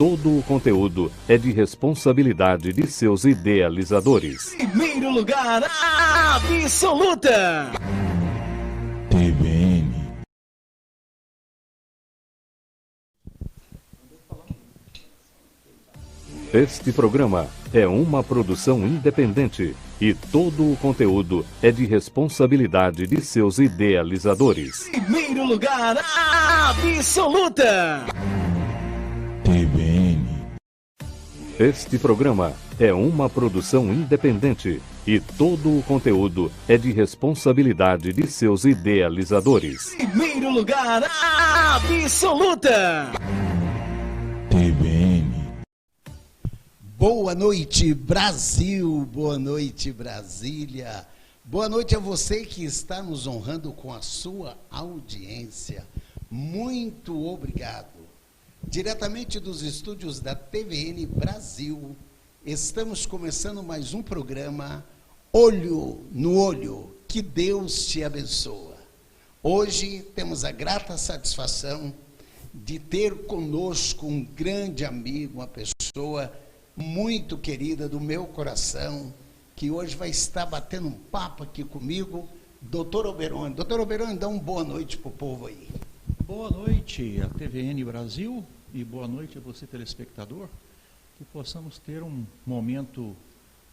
Todo o conteúdo é de responsabilidade de seus idealizadores. Primeiro lugar, absoluta! TVN. Este programa é uma produção independente e todo o conteúdo é de responsabilidade de seus idealizadores. Primeiro lugar, absoluta! TVN. Este programa é uma produção independente e todo o conteúdo é de responsabilidade de seus idealizadores. Primeiro lugar, absoluta! TVN. Boa noite, Brasil. Boa noite, Brasília. Boa noite a você que está nos honrando com a sua audiência. Muito obrigado. Diretamente dos estúdios da TVN Brasil, estamos começando mais um programa Olho no Olho. Que Deus te abençoe. Hoje temos a grata satisfação de ter conosco um grande amigo, uma pessoa muito querida do meu coração, que hoje vai estar batendo um papo aqui comigo, Dr. Oberoni. Dr. Oberoni, dá uma boa noite para o povo aí. Boa noite a TVN Brasil e boa noite a você, telespectador, que possamos ter um momento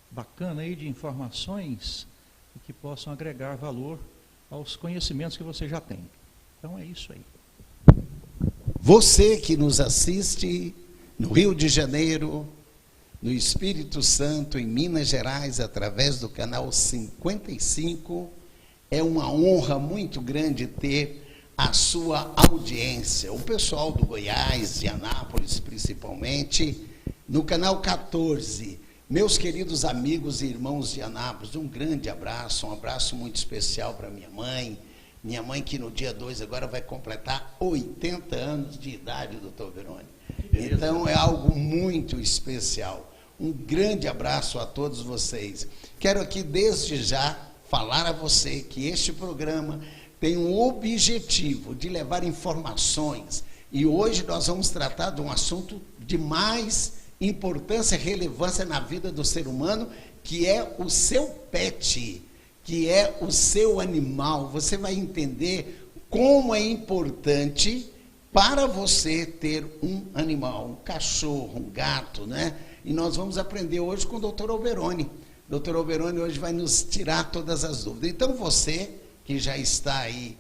bacana aí de informações e que possam agregar valor aos conhecimentos que você já tem. Então é isso aí. Você que nos assiste no Rio de Janeiro, no Espírito Santo, em Minas Gerais, através do canal 55, é uma honra muito grande ter a sua audiência. O pessoal do Goiás, de Anápolis principalmente, no canal 14. Meus queridos amigos e irmãos de Anápolis, um grande abraço, um abraço muito especial para minha mãe que no dia 2 agora vai completar 80 anos de idade, doutor Verone. Então é algo muito especial. Um grande abraço a todos vocês. Quero aqui desde já falar a você que este programa tem um objetivo de levar informações. E hoje nós vamos tratar de um assunto de mais importância e relevância na vida do ser humano, que é o seu pet, que é o seu animal. Você vai entender como é importante para você ter um animal, um cachorro, um gato, né? E nós vamos aprender hoje com o Dr. Oberoni. O Dr. Oberoni hoje vai nos tirar todas as dúvidas. Então você que já está aí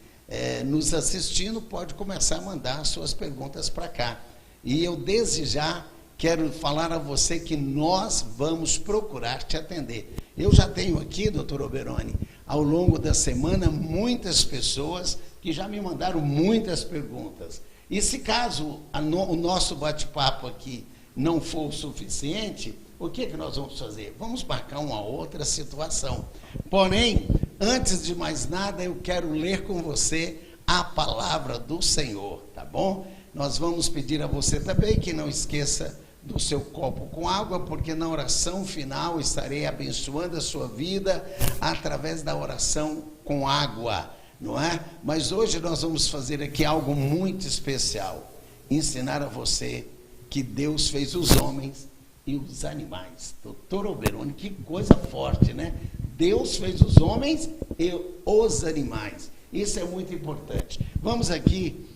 nos assistindo, pode começar a mandar suas perguntas para cá. E eu desde já quero falar a você que nós vamos procurar te atender. Eu já tenho aqui, doutor Oberoni, ao longo da semana, muitas pessoas que já me mandaram muitas perguntas. E se caso o nosso bate-papo aqui não for o suficiente, o que nós vamos fazer? Vamos marcar uma outra situação. Porém, antes de mais nada, eu quero ler com você a palavra do Senhor, tá bom? Nós vamos pedir a você também que não esqueça do seu copo com água, porque na oração final estarei abençoando a sua vida através da oração com água, não é? Mas hoje nós vamos fazer aqui algo muito especial, ensinar a você que Deus fez os homens e os animais. Doutor Oberoni, que coisa forte, né? Deus fez os homens e os animais. Isso é muito importante. Vamos aqui,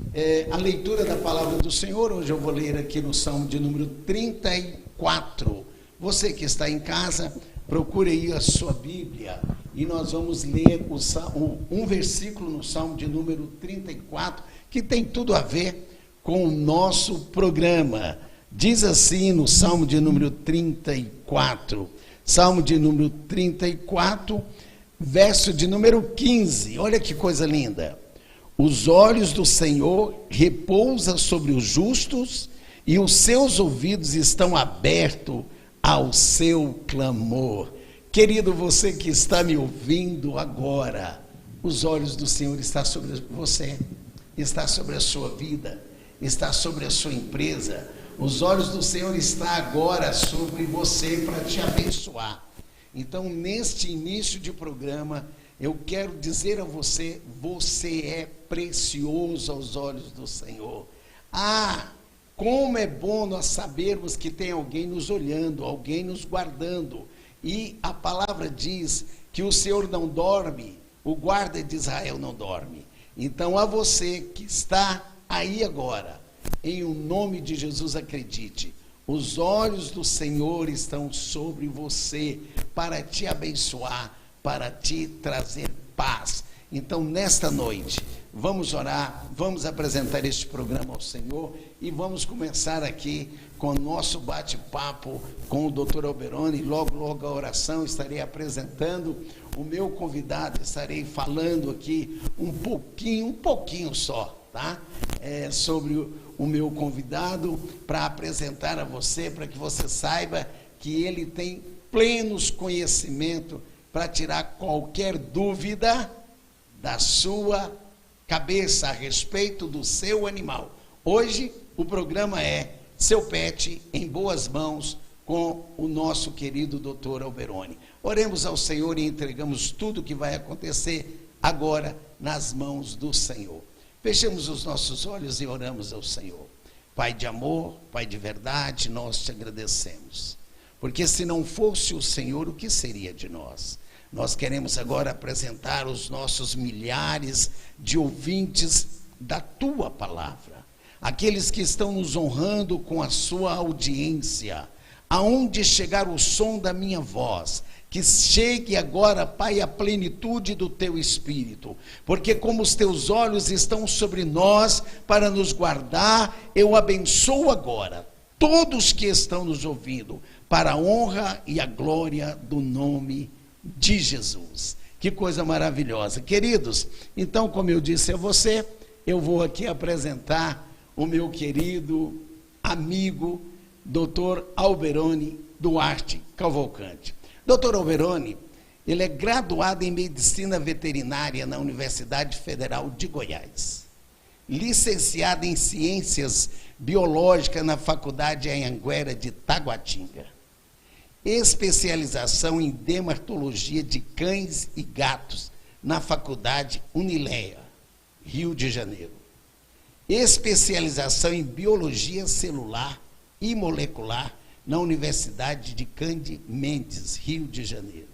a leitura da palavra do Senhor. Hoje eu vou ler aqui no Salmo de número 34. Você que está em casa, procure aí a sua Bíblia. E nós vamos ler um versículo no Salmo de número 34, que tem tudo a ver com o nosso programa. Diz assim no Salmo de número 34, Salmo de número 34, verso de número 15, olha que coisa linda. Os olhos do Senhor repousam sobre os justos e os seus ouvidos estão abertos ao seu clamor. Querido, você que está me ouvindo agora, os olhos do Senhor estão sobre você, está sobre a sua vida, está sobre a sua empresa. Os olhos do Senhor estão agora sobre você para te abençoar. Então, neste início de programa, eu quero dizer a você, você é precioso aos olhos do Senhor. Como é bom nós sabermos que tem alguém nos olhando, alguém nos guardando. E a palavra diz que o Senhor não dorme, o guarda de Israel não dorme. Então, a você que está aí agora, em o nome de Jesus, acredite, os olhos do Senhor estão sobre você para te abençoar, para te trazer paz. Então, nesta noite, vamos orar, vamos apresentar este programa ao Senhor e vamos começar aqui com o nosso bate-papo com o Dr. Alberoni. Logo, logo a oração, estarei apresentando o meu convidado, estarei falando aqui um pouquinho só, tá? Sobre o meu convidado, para apresentar a você, para que você saiba que ele tem plenos conhecimento para tirar qualquer dúvida da sua cabeça a respeito do seu animal. Hoje o programa é Seu Pet em Boas Mãos, com o nosso querido Dr. Alberoni. Oremos ao Senhor e entregamos tudo que vai acontecer agora nas mãos do Senhor. Fechemos os nossos olhos e oramos ao Senhor. Pai de amor, Pai de verdade, nós te agradecemos. Porque se não fosse o Senhor, o que seria de nós? Nós queremos agora apresentar os nossos milhares de ouvintes da tua palavra. Aqueles que estão nos honrando com a sua audiência. Aonde chegar o som da minha voz, que chegue agora, Pai, a plenitude do teu Espírito, porque como os teus olhos estão sobre nós para nos guardar, eu abençoo agora todos que estão nos ouvindo, para a honra e a glória do nome de Jesus. Que coisa maravilhosa. Queridos, então, como eu disse a você, eu vou aqui apresentar o meu querido amigo, Dr. Alberoni Duarte Cavalcante. Dr. Alberoni, ele é graduado em Medicina Veterinária na Universidade Federal de Goiás, licenciado em Ciências Biológicas na Faculdade Anhanguera de Taguatinga, especialização em Dermatologia de Cães e Gatos na Faculdade Unileia, Rio de Janeiro, especialização em Biologia Celular e Molecular na Universidade de Cândido Mendes, Rio de Janeiro.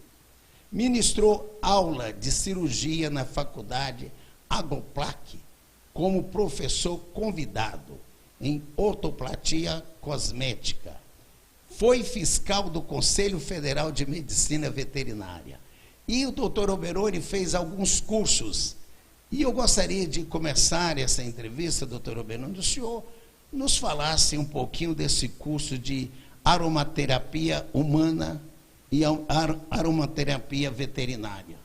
Ministrou aula de cirurgia na Faculdade Agoplac, como professor convidado em ortoplatia cosmética. Foi fiscal do Conselho Federal de Medicina Veterinária. E o Dr. Alberoni fez alguns cursos. E eu gostaria de começar essa entrevista, Dr. Alberoni, o senhor nos falasse um pouquinho desse curso de aromaterapia humana e aromaterapia veterinária.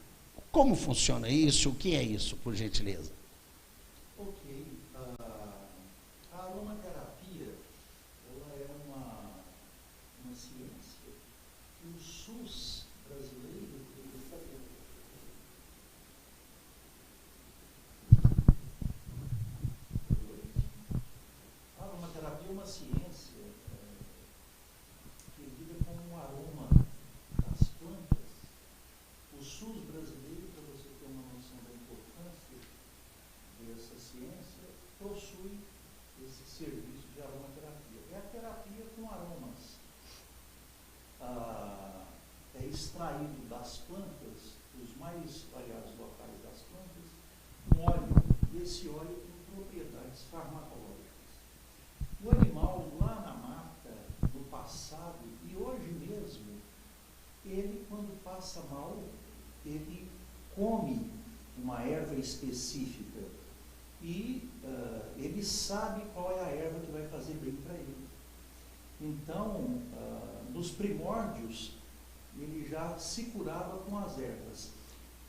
Como funciona isso? O que é isso, por gentileza? Ok. A aromaterapia, ela é uma ciência que o SUS brasileiro está tendo. A aromaterapia é uma ciência que lida com o aroma das plantas. O SUS brasileiro, para você ter uma noção da importância dessa ciência, possui esse serviço de aromaterapia. É a terapia com aromas. É extraído das plantas, dos mais variados locais das plantas, um óleo. E esse óleo tem propriedades farmacológicas. O animal, lá na mata, no passado e hoje mesmo, ele, quando passa mal, ele come uma erva específica e ele sabe qual é a erva que vai fazer bem para ele. Então, nos primórdios, ele já se curava com as ervas.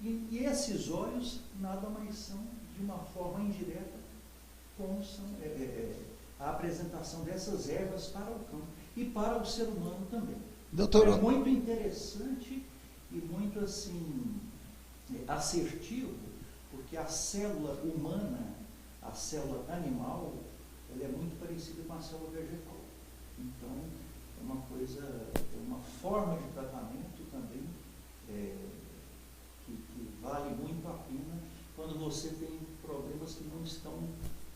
E esses óleos nada mais são, de uma forma indireta, como são a apresentação dessas ervas para o cão e para o ser humano também. Doutor, é muito interessante e muito assim assertivo, porque a célula humana, a célula animal, ela é muito parecida com a célula vegetal. Então, é uma coisa, é uma forma de tratamento também que vale muito a pena quando você tem problemas que não estão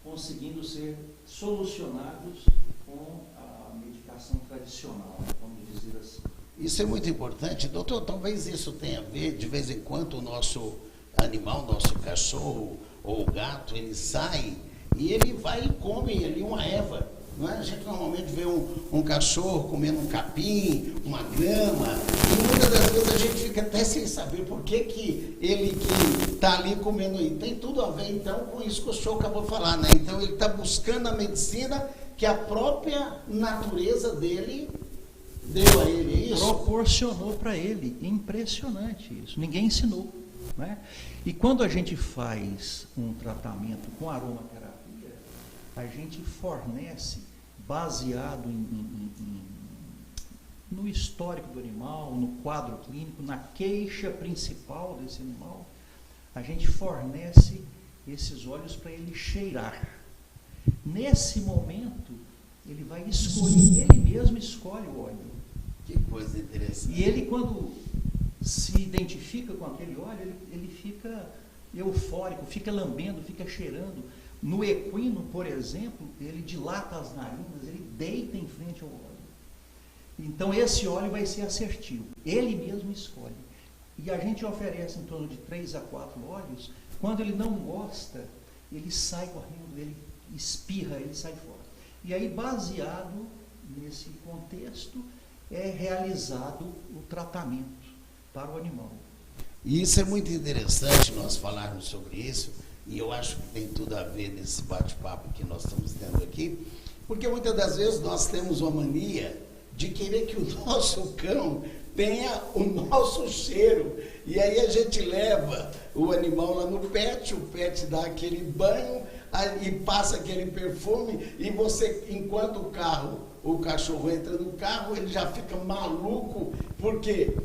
conseguindo ser solucionados com a medicação tradicional, vamos dizer assim. Isso é muito importante, doutor. Talvez isso tenha a ver, de vez em quando, o nosso animal, nosso cachorro ou gato, ele sai e ele vai e come ali uma erva. Não é? A gente normalmente vê um cachorro comendo um capim, uma grama, e muitas das vezes a gente fica até sem saber por que ele que está ali comendo. E tem tudo a ver, então, com isso que o senhor acabou de falar, né? Então, ele está buscando a medicina que a própria natureza dele deu a ele, é isso? Proporcionou para ele. Impressionante isso. Ninguém ensinou, né? E quando a gente faz um tratamento com aromaterapia, a gente fornece, baseado no histórico do animal, no quadro clínico, na queixa principal desse animal, a gente fornece esses óleos para ele cheirar. Nesse momento, ele vai escolher, ele mesmo escolhe o óleo. Que coisa interessante. E ele, quando se identifica com aquele óleo, ele fica eufórico, fica lambendo, fica cheirando. No equino, por exemplo, ele dilata as narinas, ele deita em frente ao óleo. Então, esse óleo vai ser assertivo. Ele mesmo escolhe. E a gente oferece em torno de 3 a 4 óleos. Quando ele não gosta, ele sai correndo, ele espirra, ele sai fora. E aí, baseado nesse contexto, é realizado o tratamento para o animal. E isso é muito interessante nós falarmos sobre isso, e eu acho que tem tudo a ver nesse bate-papo que nós estamos tendo aqui, porque muitas das vezes nós temos uma mania de querer que o nosso cão tenha o nosso cheiro, e aí a gente leva o animal lá no pet, o pet dá aquele banho e passa aquele perfume, e você, enquanto o cachorro entra no carro, ele já fica maluco, porque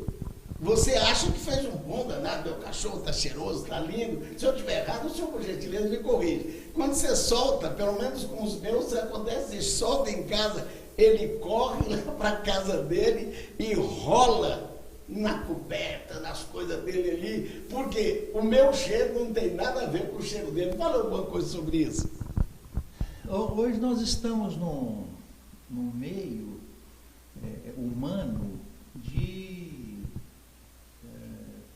você acha que fez um bom danado, meu cachorro está cheiroso, está lindo. Se eu estiver errado, o senhor, por gentileza, me corrige. Quando você solta, pelo menos com os meus, acontece, solta em casa, ele corre lá para a casa dele e rola na coberta, nas coisas dele ali, porque o meu cheiro não tem nada a ver com o cheiro dele. Fala alguma coisa sobre isso. Hoje nós estamos num meio humano de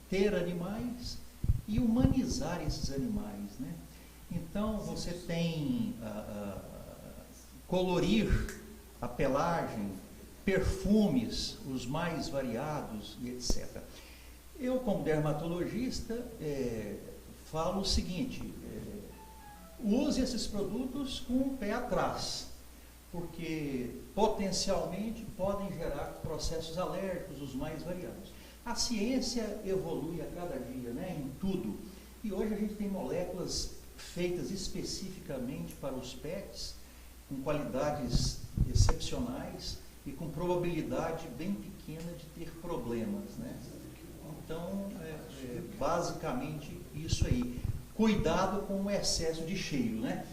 ter animais e humanizar esses animais, né? Então você tem colorir a pelagem, perfumes, os mais variados e etc. Eu, como dermatologista, falo o seguinte: use esses produtos com o pé atrás, porque potencialmente podem gerar processos alérgicos os mais variados. A ciência evolui a cada dia, né, em tudo. E hoje a gente tem moléculas feitas especificamente para os pets, com qualidades excepcionais e com probabilidade bem pequena de ter problemas, né? Então, basicamente isso aí. Cuidado com o excesso de cheiro, né?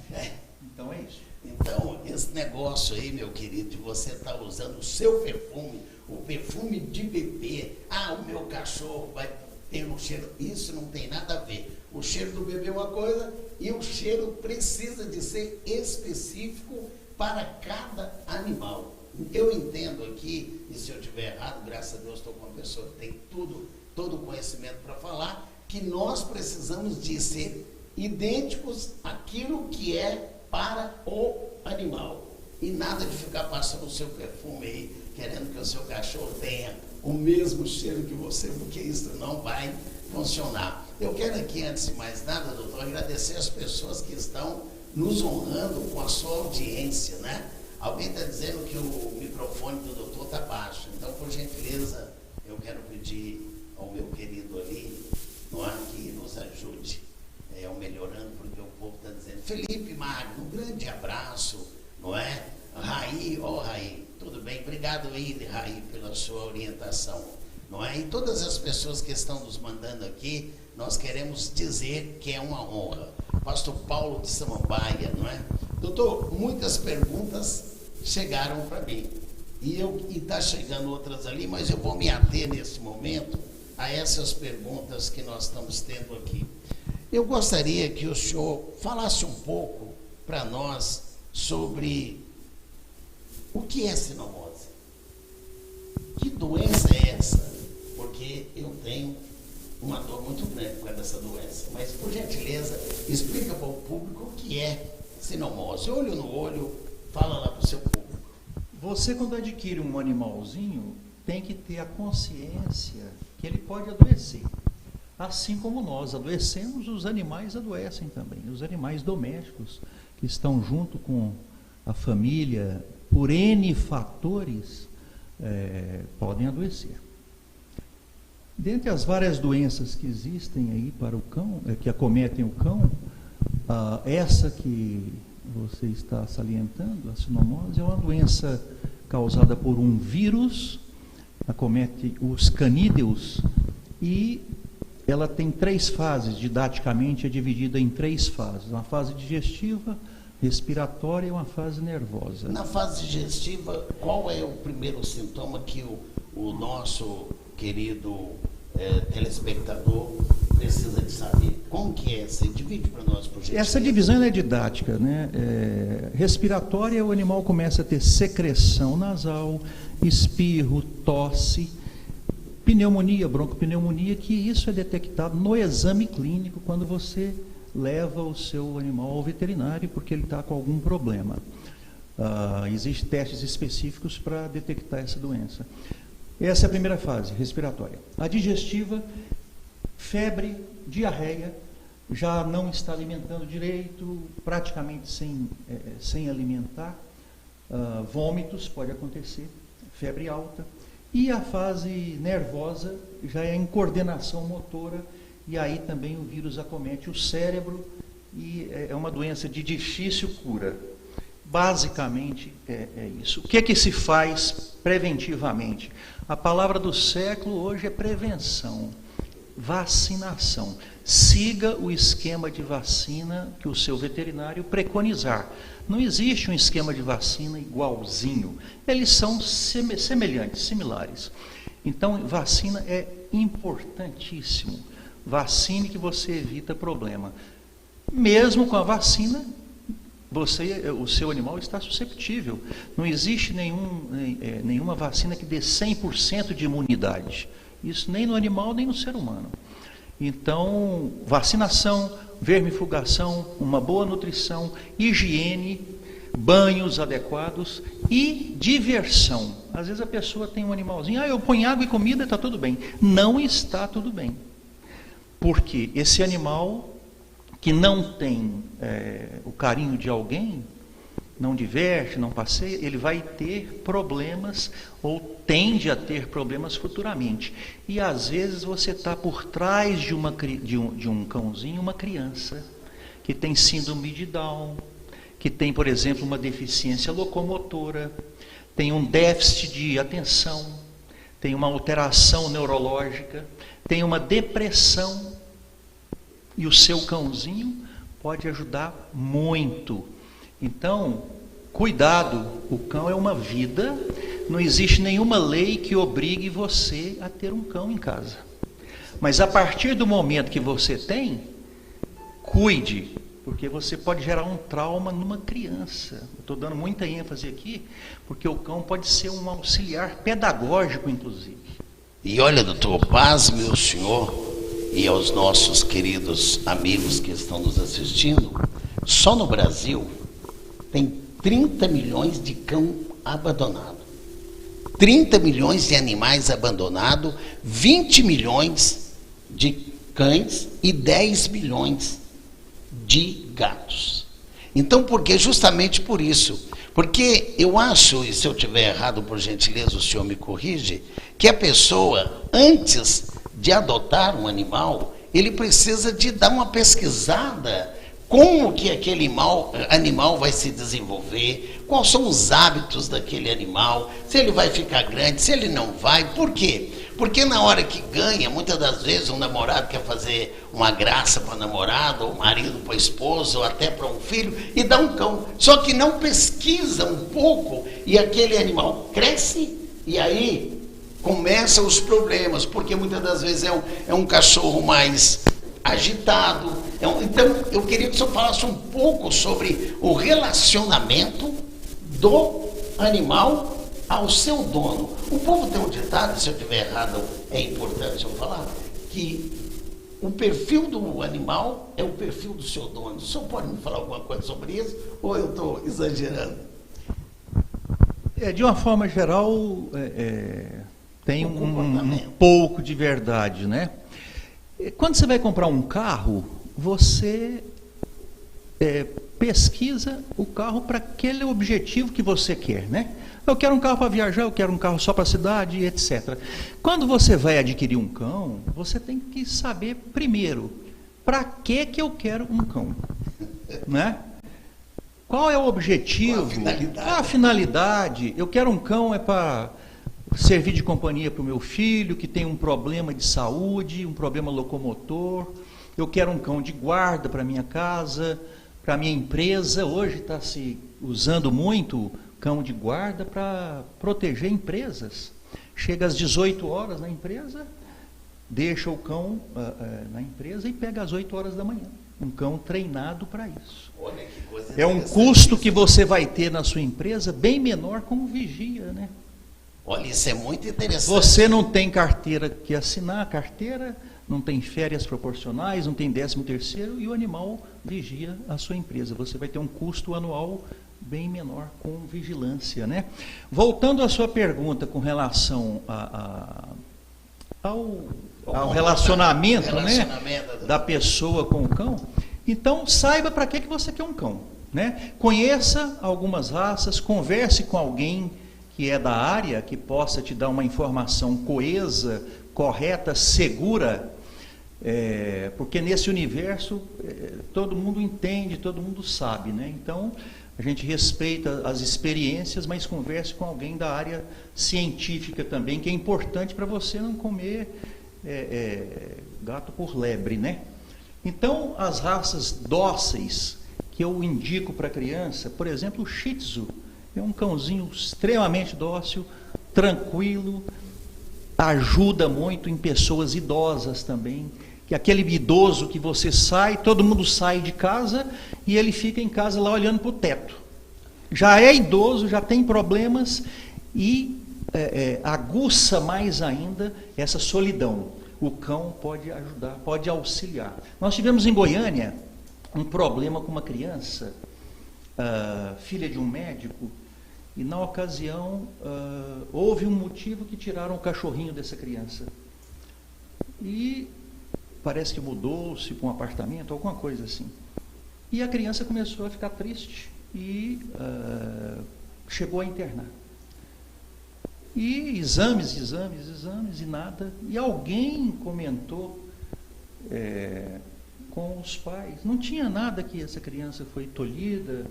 Então é isso. Então, esse negócio aí, meu querido, de você estar usando o seu perfume, o perfume de bebê, o meu cachorro vai ter um cheiro, isso não tem nada a ver. O cheiro do bebê é uma coisa e o cheiro precisa de ser específico para cada animal. Eu entendo aqui, e se eu estiver errado, graças a Deus estou com uma pessoa que tem todo o conhecimento para falar, que nós precisamos de ser idênticos àquilo que é para o animal. E nada de ficar passando o seu perfume aí, querendo que o seu cachorro tenha o mesmo cheiro que você, porque isso não vai funcionar. Eu quero aqui, antes de mais nada, doutor, agradecer as pessoas que estão nos honrando com a sua audiência, né? Alguém está dizendo que o microfone do doutor está baixo, então, por gentileza, eu quero pedir ao meu querido ali, não é, que nos ajude, ao melhorando, porque o povo está dizendo. Felipe Magno, um grande abraço, não é? Raí, Raí, tudo bem? Obrigado aí, Raí, pela sua orientação, não é? E todas as pessoas que estão nos mandando aqui, nós queremos dizer que é uma honra. Pastor Paulo de Samambaia, não é? Doutor, muitas perguntas chegaram para mim, e está chegando outras ali, mas eu vou me ater nesse momento a essas perguntas que nós estamos tendo aqui. Eu gostaria que o senhor falasse um pouco para nós sobre o que é sinomose. Que doença é essa? Porque eu tenho uma dor muito grande com essa doença. Mas, por gentileza, explica para o público o que é sinomose. Olho no olho, fala lá para o seu público. Você, quando adquire um animalzinho, tem que ter a consciência que ele pode adoecer. Assim como nós adoecemos, os animais adoecem também. Os animais domésticos que estão junto com a família, por N fatores, podem adoecer. Dentre as várias doenças que existem aí para o cão, que acometem o cão, essa que você está salientando, a sinomose, é uma doença causada por um vírus, acomete os canídeos, e ela tem 3 fases, didaticamente é dividida em 3 fases: uma fase digestiva, respiratória e uma fase nervosa. Na fase digestiva, qual é o primeiro sintoma que o nosso querido telespectador precisa de saber? Como que é? Você divide para nós, por gentileza. Essa divisão é didática, né? Respiratória, o animal começa a ter secreção nasal, espirro, tosse, pneumonia, broncopneumonia, que isso é detectado no exame clínico quando você leva o seu animal ao veterinário porque ele está com algum problema. Existem testes específicos para detectar essa doença. Essa é a primeira fase, respiratória. A digestiva, febre, diarreia, já não está alimentando direito, praticamente sem alimentar, vômitos pode acontecer, febre alta. E a fase nervosa já é em coordenação motora, e aí também o vírus acomete o cérebro, e é uma doença de difícil cura. Basicamente é isso. O que se faz preventivamente? A palavra do século hoje é prevenção, vacinação. Siga o esquema de vacina que o seu veterinário preconizar. Não existe um esquema de vacina igualzinho. Eles são semelhantes, similares. Então, vacina é importantíssimo. Vacine que você evita problema. Mesmo com a vacina, o seu animal está susceptível. Não existe nenhuma vacina que dê 100% de imunidade. Isso nem no animal, nem no ser humano. Então, vacinação, vermifugação, uma boa nutrição, higiene, banhos adequados e diversão. Às vezes a pessoa tem um animalzinho, eu ponho água e comida e está tudo bem. Não está tudo bem. Porque esse animal que não tem o carinho de alguém, não diverte, não passeia, ele vai ter problemas ou tende a ter problemas futuramente. E às vezes você está por trás de um cãozinho, uma criança que tem síndrome de Down, que tem, por exemplo, uma deficiência locomotora, tem um déficit de atenção, tem uma alteração neurológica, tem uma depressão, e o seu cãozinho pode ajudar muito. Então, cuidado, o cão é uma vida, não existe nenhuma lei que obrigue você a ter um cão em casa. Mas a partir do momento que você tem, cuide, porque você pode gerar um trauma numa criança. Estou dando muita ênfase aqui, porque o cão pode ser um auxiliar pedagógico, inclusive. E olha, doutor, pasme o senhor e aos nossos queridos amigos que estão nos assistindo, só no Brasil tem 30 milhões de cão abandonado, 30 milhões de animais abandonados, 20 milhões de cães e 10 milhões de gatos. Então, justamente por isso, porque eu acho, e se eu estiver errado, por gentileza, o senhor me corrige, que a pessoa, antes de adotar um animal, ele precisa de dar uma pesquisada como que aquele animal vai se desenvolver, quais são os hábitos daquele animal, se ele vai ficar grande, se ele não vai. Por quê? Porque na hora que ganha, muitas das vezes um namorado quer fazer uma graça para a namorada, ou o marido para a esposa, ou até para um filho, e dá um cão. Só que não pesquisa um pouco, e aquele animal cresce, e aí começam os problemas, porque muitas das vezes é um cachorro mais agitado. Então, eu queria que o senhor falasse um pouco sobre o relacionamento do animal ao seu dono. O povo tem um ditado, se eu estiver errado, é importante eu falar, que o perfil do animal é o perfil do seu dono. O senhor pode me falar alguma coisa sobre isso? Ou eu estou exagerando? De uma forma geral, tem um pouco de verdade, né? Quando você vai comprar um carro, você pesquisa o carro para aquele objetivo que você quer, né? Eu quero um carro para viajar, eu quero um carro só para a cidade, etc. Quando você vai adquirir um cão, você tem que saber primeiro, para que eu quero um cão, né? Qual é o objetivo? Qual a finalidade? Eu quero um cão para servir de companhia para o meu filho, que tem um problema de saúde, um problema locomotor. Eu quero um cão de guarda para minha casa, para minha empresa. Hoje está se usando muito cão de guarda para proteger empresas. Chega às 18 horas na empresa, deixa o cão na empresa e pega às 8 horas da manhã. Um cão treinado para isso. Olha que coisa é um custo que você vai ter na sua empresa bem menor como vigia, né? Olha, isso é muito interessante. Você não tem carteira que assinar a carteira, não tem férias proporcionais, não tem 13º e o animal vigia a sua empresa. Você vai ter um custo anual bem menor com vigilância, né? Voltando à sua pergunta com relação ao relacionamento, né, da pessoa com o cão, então saiba para que você quer um cão, né? Conheça algumas raças, converse com alguém que é da área, que possa te dar uma informação coesa, correta, segura, porque nesse universo todo mundo entende, todo mundo sabe, né? Então a gente respeita as experiências, mas converse com alguém da área científica também, que é importante para você não comer gato por lebre, né? Então, as raças dóceis que eu indico para a criança, por exemplo, o Shih Tzu, é um cãozinho extremamente dócil, tranquilo, ajuda muito em pessoas idosas também, que aquele idoso que você sai, todo mundo sai de casa e ele fica em casa lá olhando para o teto. Já é idoso, já tem problemas e aguça mais ainda essa solidão. O cão pode ajudar, pode auxiliar. Nós tivemos em Goiânia um problema com uma criança, filha de um médico, e na ocasião houve um motivo que tiraram o cachorrinho dessa criança. E parece que mudou-se para um apartamento, alguma coisa assim. E a criança começou a ficar triste e chegou a internar. E exames e nada. E alguém comentou com os pais, não tinha nada que essa criança foi tolhida.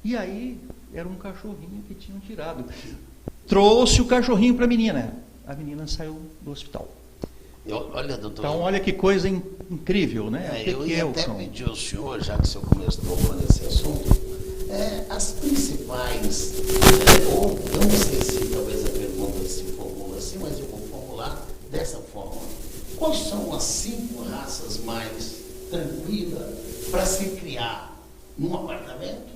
E aí era um cachorrinho que tinham tirado. Trouxe o cachorrinho para a menina saiu do hospital. Olha, doutor. Então, olha que coisa incrível, né? Eu ia até pedir ao senhor, já que o senhor começou nesse assunto, as principais, ou eu não sei se talvez a pergunta se formula assim, mas eu vou formular dessa forma. Quais são as 5 raças mais tranquilas para se criar num apartamento?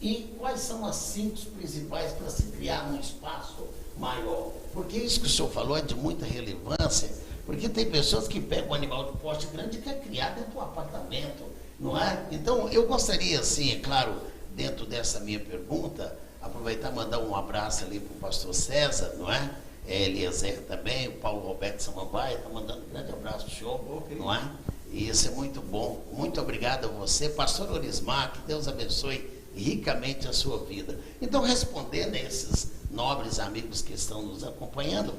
E quais são as 5 principais para se criar num espaço maior? Porque isso que o senhor falou é de muita relevância, porque tem pessoas que pegam um animal de porte grande e quer criar dentro do apartamento, não é? Então, eu gostaria, assim, é claro, dentro dessa minha pergunta, aproveitar e mandar um abraço ali para o pastor César, não é? Eliezer também, o Paulo Roberto Samambaia, está mandando um grande abraço para o senhor, não é? E isso é muito bom. Muito obrigado a você, pastor Orismar, que Deus abençoe ricamente a sua vida. Então, respondendo a esses nobres amigos que estão nos acompanhando,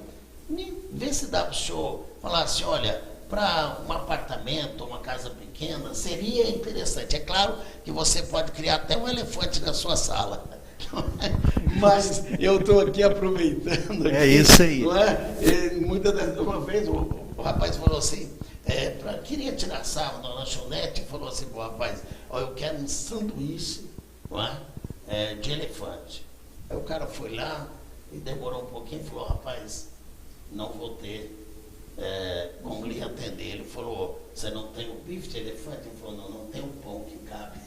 vê se dá para o senhor falar assim, olha, para um apartamento, uma casa pequena, seria interessante. É claro que você pode criar até um elefante na sua sala. Mas eu estou aqui aproveitando. É isso aí. Não é? Uma vez o rapaz falou assim, queria tirar sarro na lanchonete, e falou assim para o rapaz, eu quero um sanduíche, não é? De elefante. Aí o cara foi lá e demorou um pouquinho e falou, rapaz, não vou ter como lhe atender. Ele falou, você não tem um bife de elefante? Ele falou, não tem um pão que cabe.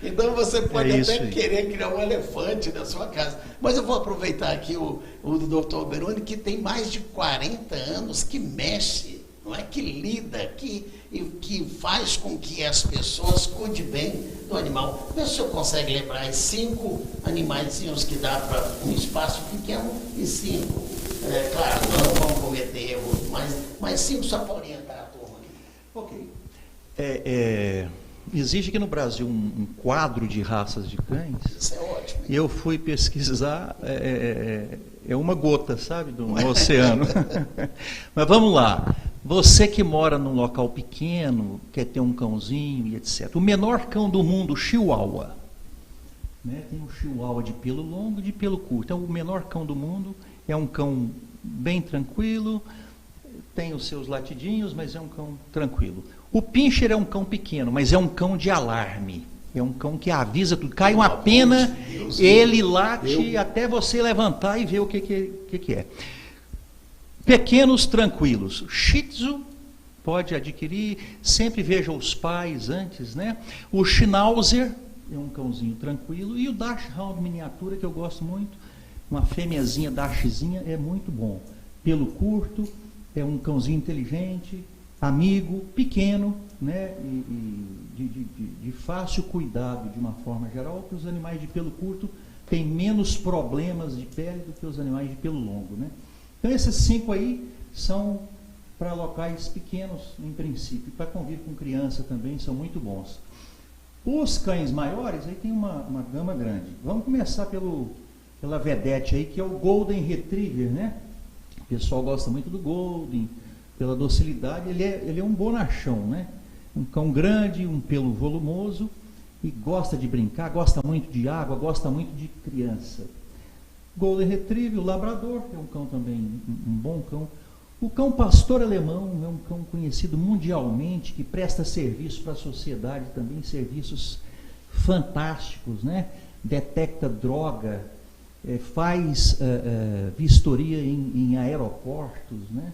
Então você pode até querer criar um elefante na sua casa. Mas eu vou aproveitar aqui o Dr. Alberoni, que tem mais de 40 anos que mexe, não é? Que lida, que faz com que as pessoas cuidem bem do animal. Vê se o senhor consegue lembrar aí 5 animaizinhos que dá para um espaço pequeno e 5. Claro, não vamos cometer erros, mas 5 só para orientar a turma aqui. Ok. Existe aqui no Brasil um quadro de raças de cães. Isso é ótimo. E eu fui pesquisar, é uma gota, sabe, do oceano. Mas vamos lá. Você que mora num local pequeno, quer ter um cãozinho e etc. O menor cão do mundo, o Chihuahua. Né? Tem um Chihuahua de pelo longo e de pelo curto. Então, o menor cão do mundo é um cão bem tranquilo, tem os seus latidinhos, mas é um cão tranquilo. O Pinscher é um cão pequeno, mas é um cão de alarme. É um cão que avisa tudo. Cai uma pena, ele late até você levantar e ver o que é. Pequenos tranquilos. Shih Tzu pode adquirir, sempre veja os pais antes, né? O Schnauzer é um cãozinho tranquilo. E o Dachshund miniatura, que eu gosto muito, uma fêmeazinha Dachzinha, é muito bom. Pelo curto, é um cãozinho inteligente, amigo, pequeno, né? De fácil cuidado de uma forma geral, porque os animais de pelo curto têm menos problemas de pele do que os animais de pelo longo, né? Então esses 5 aí são para locais pequenos, em princípio, para convívio com criança também, são muito bons. Os cães maiores, aí tem uma gama grande. Vamos começar pela vedete aí, que é o Golden Retriever, né? O pessoal gosta muito do Golden, pela docilidade. Ele é um bonachão, né? Um cão grande, um pelo volumoso, e gosta de brincar, gosta muito de água, gosta muito de criança. Golden Retriever, o Labrador, que é um cão também, um bom cão. O cão pastor alemão é um cão conhecido mundialmente, que presta serviço para a sociedade também, serviços fantásticos, né? Detecta droga, faz vistoria em aeroportos, né?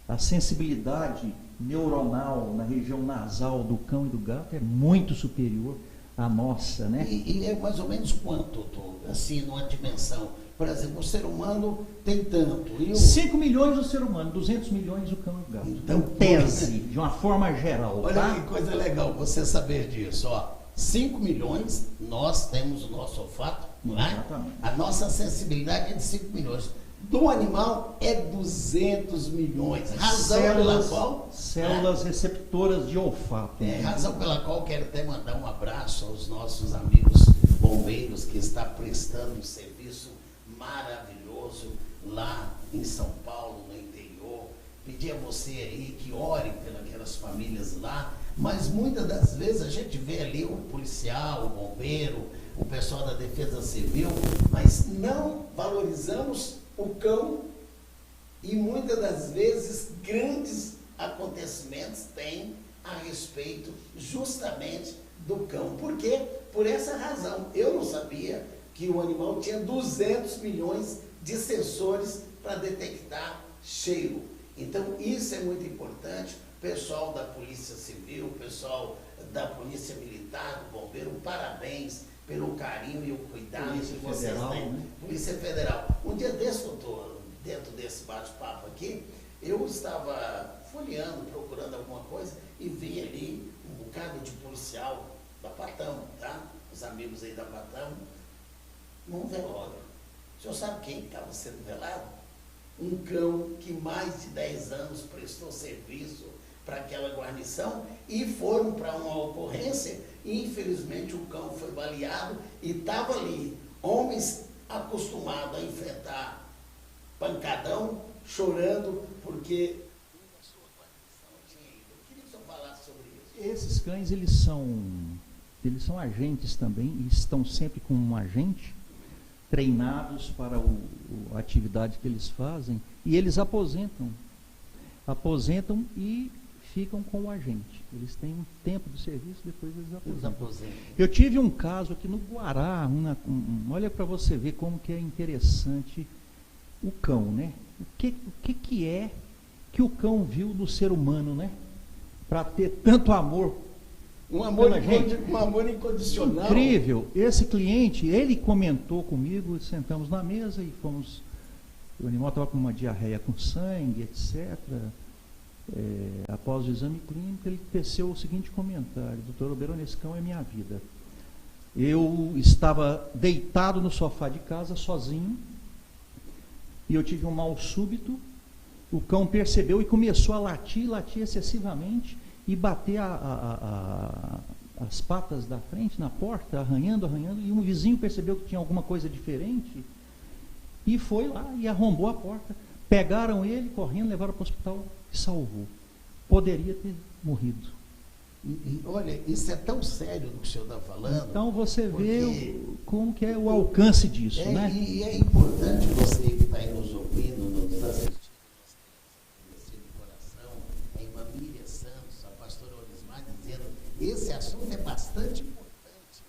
A sensibilidade neuronal na região nasal do cão e do gato é muito superior à nossa, né? E é mais ou menos quanto, assim, numa dimensão? Por exemplo, o ser humano tem tanto. 5 milhões o ser humano, 200 milhões o cão e o gato. Então, tese, de uma forma geral. Olha, tá? Que coisa legal você saber disso. 5 milhões, nós temos o nosso olfato, não é? Exatamente. A nossa sensibilidade é de 5 milhões. Do animal é 200 milhões. Razão pela qual... Células receptoras de olfato. Razão pela qual quero até mandar um abraço aos nossos amigos bombeiros que estão prestando um serviço maravilhoso lá em São Paulo, no interior. Pedir a você aí que ore pelas famílias lá, mas muitas das vezes a gente vê ali o policial, o bombeiro, o pessoal da defesa civil, mas não valorizamos o cão, e muitas das vezes grandes acontecimentos têm a respeito justamente do cão. Por quê? Por essa razão. Eu não sabia que o animal tinha 200 milhões de sensores para detectar cheiro. Então, isso é muito importante. Pessoal da Polícia Civil, pessoal da Polícia Militar, do Bombeiro, parabéns pelo carinho e o cuidado que vocês têm. Né? Polícia Federal. Um dia desse, doutor, dentro desse bate-papo aqui, eu estava folheando, procurando alguma coisa, e vi ali um bocado de policial da Patamo, tá? Os amigos aí da Patamo, num velório. O senhor sabe quem estava sendo velado? Um cão que mais de 10 anos prestou serviço para aquela guarnição, e foram para uma ocorrência, e infelizmente o cão foi baleado, e estava ali homens acostumados a enfrentar pancadão, chorando, porque a sua guarnição tinha ido. Eu queria que o senhor falasse sobre isso. Esses cães, eles são agentes também, e estão sempre com um agente, treinados para a atividade que eles fazem, e eles aposentam e ficam com o agente. Eles têm um tempo de serviço, depois eles aposentam. Eu tive um caso aqui no Guará, olha para você ver como que é interessante o cão, né? O que é que o cão viu do ser humano, né? Para ter tanto amor. Um amor, pela gente. um amor incondicional. Incrível. Esse cliente, ele comentou comigo, sentamos na mesa e fomos. O animal estava com uma diarreia com sangue, etc. Após o exame clínico, ele teceu o seguinte comentário: doutor Oberoni, esse cão é minha vida. Eu estava deitado no sofá de casa, sozinho, e eu tive um mal súbito. O cão percebeu e começou a latir excessivamente e bater as patas da frente na porta, arranhando, e um vizinho percebeu que tinha alguma coisa diferente e foi lá e arrombou a porta. Pegaram ele, correndo, levaram para o hospital e salvou. Poderia ter morrido. Olha, isso é tão sério do que o senhor está falando. Então você vê como que é o alcance disso, né? E é importante você que está aí nos ouvindo, nos assistindo, do coração, a irmã Miriam Santos, a pastora Olismar, dizendo, esse assunto é bastante importante,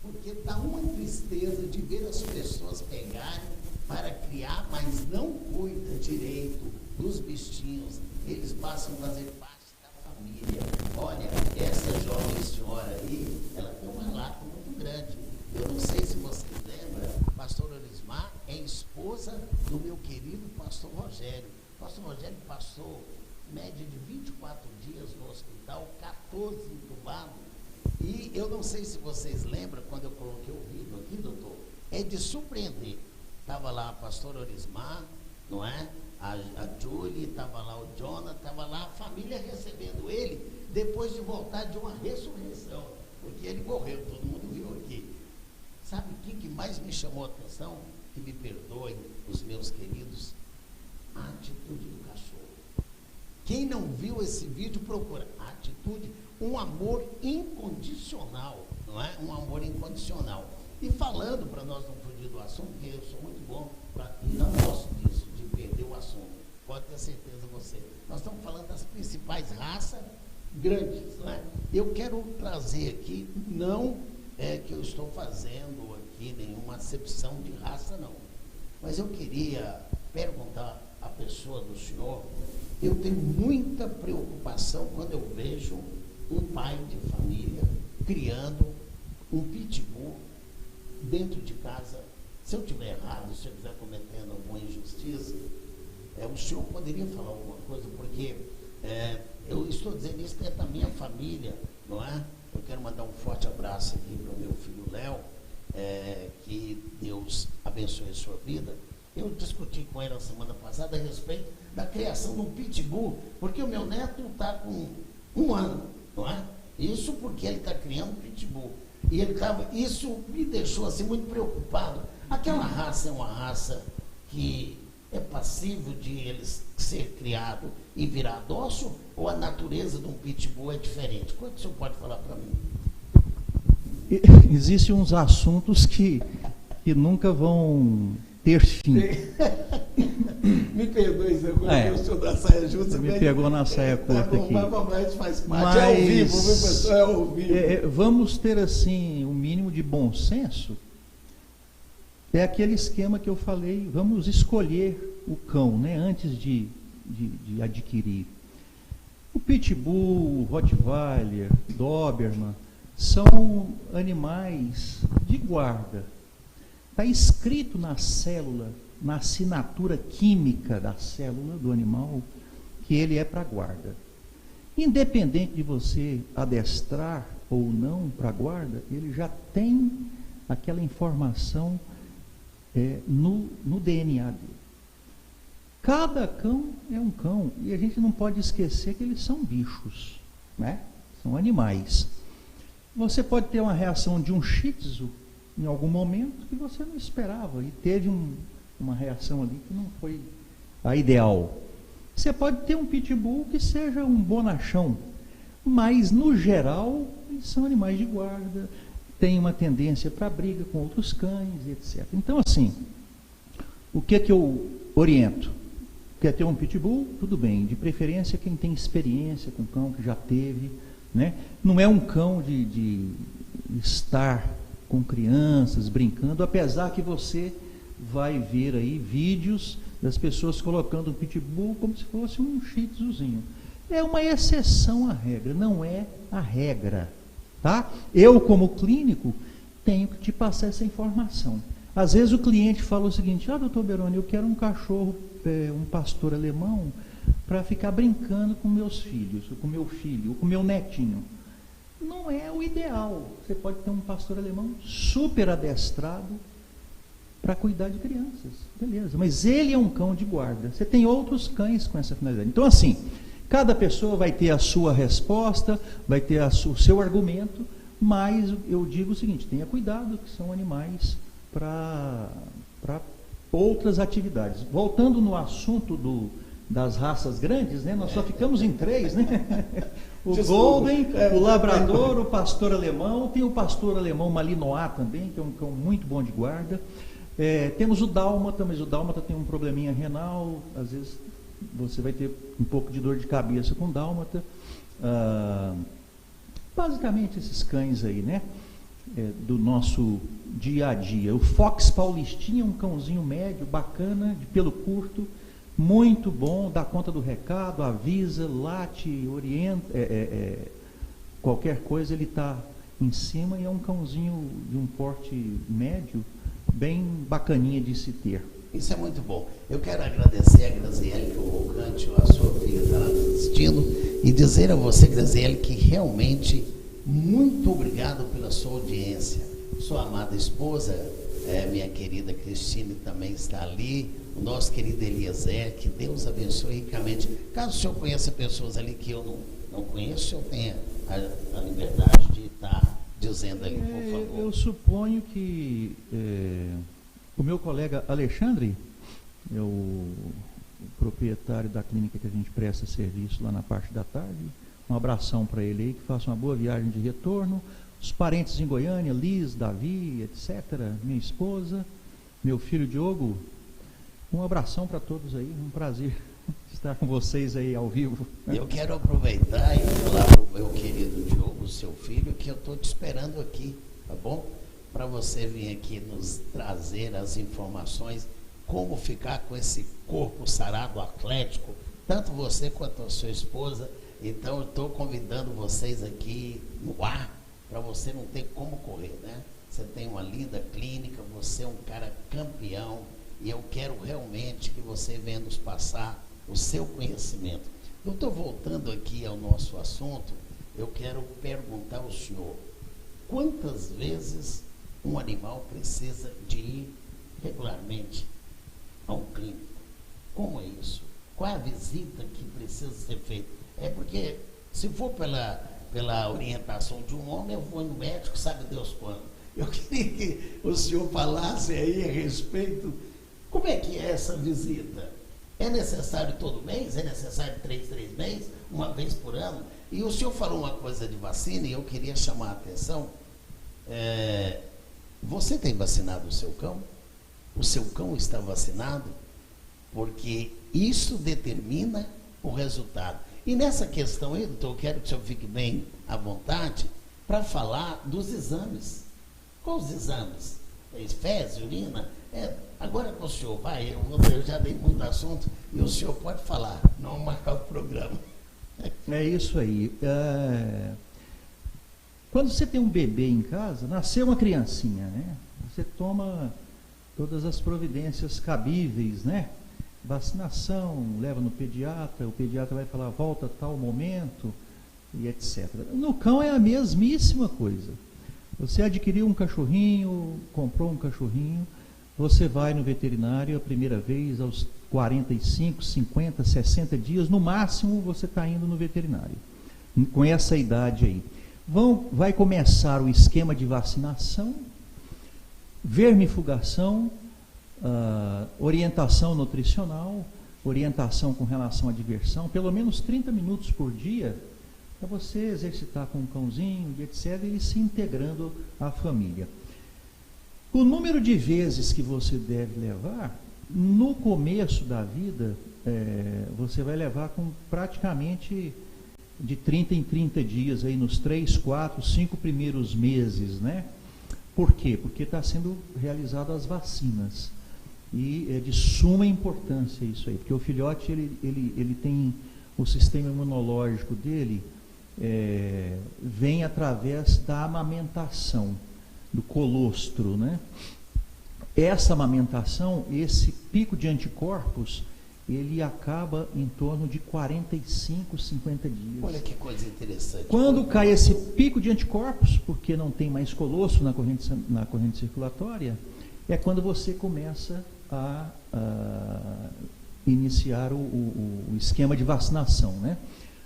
porque dá uma tristeza de ver as pessoas pegarem para criar, mas não cuida direito dos bichinhos. Eles passam a fazer parte da família. Olha, essa jovem senhora aí, ela tem um relato muito grande. Eu não sei se vocês lembram, pastor Olismar é esposa do meu querido pastor Rogério. O pastor Rogério passou média de 24 dias no hospital, 14 entubado. E eu não sei se vocês lembram, quando eu coloquei o vídeo aqui, doutor, é de surpreender. Estava lá a pastora Olismar, não é? A Julie, estava lá o Jonathan, estava lá a família recebendo ele, depois de voltar de uma ressurreição, porque ele morreu, todo mundo viu aqui. Sabe o que mais me chamou a atenção? Que me perdoem os meus queridos, a atitude do cachorro. Quem não viu esse vídeo, procura. A atitude, um amor incondicional, não é? Um amor incondicional. E falando, para nós não fugir do assunto, porque eu sou muito bom, e não gosto disso, de perder o assunto, pode ter certeza você. Nós estamos falando das principais raças grandes, não é? Eu quero trazer aqui, não é que eu estou fazendo aqui nenhuma acepção de raça, não. Mas eu queria perguntar à pessoa do senhor, eu tenho muita preocupação quando eu vejo um pai de família criando um pitbull dentro de casa. Se eu estiver errado, se eu estiver cometendo alguma injustiça, o senhor poderia falar alguma coisa, porque eu estou dizendo isso dentro da minha família, não é? Eu quero mandar um forte abraço aqui para o meu filho Léo, que Deus abençoe a sua vida. Eu discuti com ele na semana passada a respeito da criação de um pitbull, porque o meu neto está com 1 ano, não é? Isso porque ele está criando um pitbull. E isso me deixou assim muito preocupado. Aquela raça é uma raça que é passível de eles ser criado e virar dócil, ou a natureza de um pitbull é diferente? Quanto o senhor pode falar para mim? Existem uns assuntos que nunca vão ter fim. Me perdoe, Zé, eu sou da saia justa. Me pegou na saia curta aqui. Mas faz parte. É ao vivo, viu, pessoal? É ao vivo. Vamos ter, assim, um mínimo de bom senso. É aquele esquema que eu falei, vamos escolher o cão, né, antes de adquirir. O Pitbull, o Rottweiler, Doberman, são animais de guarda. Está escrito na célula, na assinatura química da célula do animal, que ele é para guarda. Independente de você adestrar ou não para guarda, ele já tem aquela informação no DNA dele. Cada cão é um cão, e a gente não pode esquecer que eles são bichos, né? São animais. Você pode ter uma reação de um Shih Tzu em algum momento que você não esperava, e teve uma reação ali que não foi a ideal. Você pode ter um Pitbull que seja um bonachão, mas no geral eles são animais de guarda, têm uma tendência para briga com outros cães, etc. Então, assim, o que eu oriento? Quer ter um Pitbull? Tudo bem, de preferência quem tem experiência com cão, que já teve, né? Não é um cão de estar com crianças brincando, apesar que você vai ver aí vídeos das pessoas colocando um pitbull como se fosse um shih tzuzinho. É uma exceção à regra, não é a regra, tá? Eu, como clínico, tenho que te passar essa informação. Às vezes o cliente fala o seguinte: doutor Beroni, eu quero um cachorro, um pastor alemão, para ficar brincando com meus filhos, com meu filho, com meu netinho. Não é o ideal. Você pode ter um pastor alemão super adestrado para cuidar de crianças, beleza, mas ele é um cão de guarda. Você tem outros cães com essa finalidade. Então, assim, cada pessoa vai ter a sua resposta, vai ter o seu argumento, mas eu digo o seguinte: tenha cuidado, que são animais para outras atividades. Voltando no assunto das raças grandes, né? Nós só ficamos em 3, né? O Golden, o Labrador, o pastor alemão, tem o pastor alemão Malinois também, que é um cão muito bom de guarda. Temos o Dálmata, mas o Dálmata tem um probleminha renal, às vezes você vai ter um pouco de dor de cabeça com o Dálmata. Basicamente esses cães aí, né? Do nosso dia a dia. O Fox Paulistinha é um cãozinho médio, bacana, de pelo curto, muito bom, dá conta do recado, avisa, late, orienta, qualquer coisa ele está em cima, e é um cãozinho de um porte médio, bem bacaninha de se ter. Isso é muito bom. Eu quero agradecer a Graziele Cavalcante, a sua filha está assistindo, e dizer a você, Graziele, que realmente muito obrigado pela sua audiência. Sua amada esposa, minha querida Cristine, também está ali. O nosso querido Eliezer, que Deus abençoe ricamente. Caso o senhor conheça pessoas ali que eu não conheço, o senhor tenha a liberdade de estar dizendo ali, por favor. Eu suponho que o meu colega Alexandre, é o proprietário da clínica que a gente presta serviço lá na parte da tarde. Um abração para ele aí, que faça uma boa viagem de retorno. Os parentes em Goiânia, Liz, Davi, etc., minha esposa, meu filho Diogo, um abração para todos aí, um prazer estar com vocês aí ao vivo. Eu quero aproveitar e falar para o meu querido Diogo, seu filho, que eu estou te esperando aqui, tá bom? Para você vir aqui nos trazer as informações, como ficar com esse corpo sarado, atlético, tanto você quanto a sua esposa. Então eu estou convidando vocês aqui no ar, para você não ter como correr, né? Você tem uma linda clínica, você é um cara campeão, e eu quero realmente que você venha nos passar o seu conhecimento. Eu estou voltando aqui ao nosso assunto, eu quero perguntar ao senhor, quantas vezes um animal precisa de ir regularmente a um clínico? Como é isso? Qual é a visita que precisa ser feita? Porque se for pela orientação de um homem, eu vou no médico, sabe Deus quando. Eu queria que o senhor falasse aí a respeito, como é que é essa visita? É necessário todo mês? É necessário 3 meses? Uma vez por ano? E o senhor falou uma coisa de vacina, e eu queria chamar a atenção. Você tem vacinado o seu cão? O seu cão está vacinado? Porque isso determina o resultado. E nessa questão aí, doutor, eu quero que o senhor fique bem à vontade para falar dos exames. Quais os exames? Fezes, urina? Agora que o senhor vai, eu já dei muito assunto, e o senhor pode falar, não marcar o programa. É isso aí. Quando você tem um bebê em casa, nasceu uma criancinha, né? Você toma todas as providências cabíveis, né? Vacinação, leva no pediatra, o pediatra vai falar, volta a tal momento, e etc. No cão é a mesmíssima coisa. Você adquiriu um cachorrinho, comprou um cachorrinho, você vai no veterinário a primeira vez aos 45, 50, 60 dias, no máximo você está indo no veterinário, com essa idade aí. Vai começar o esquema de vacinação, vermifugação, orientação nutricional, orientação com relação à diversão, pelo menos 30 minutos por dia, para você exercitar com um cãozinho, etc., e se integrando à família. O número de vezes que você deve levar, no começo da vida, você vai levar com praticamente de 30 em 30 dias, aí nos 3, 4, 5 primeiros meses, né? Por quê? Porque está sendo realizadas as vacinas. E é de suma importância isso aí, porque o filhote ele tem o sistema imunológico dele vem através da amamentação, do colostro, né? Essa amamentação, esse pico de anticorpos, ele acaba em torno de 45, 50 dias. Olha que coisa interessante. Quando cai esse pico de anticorpos, porque não tem mais colostro na corrente circulatória, é quando você começa a iniciar o esquema de vacinação, né?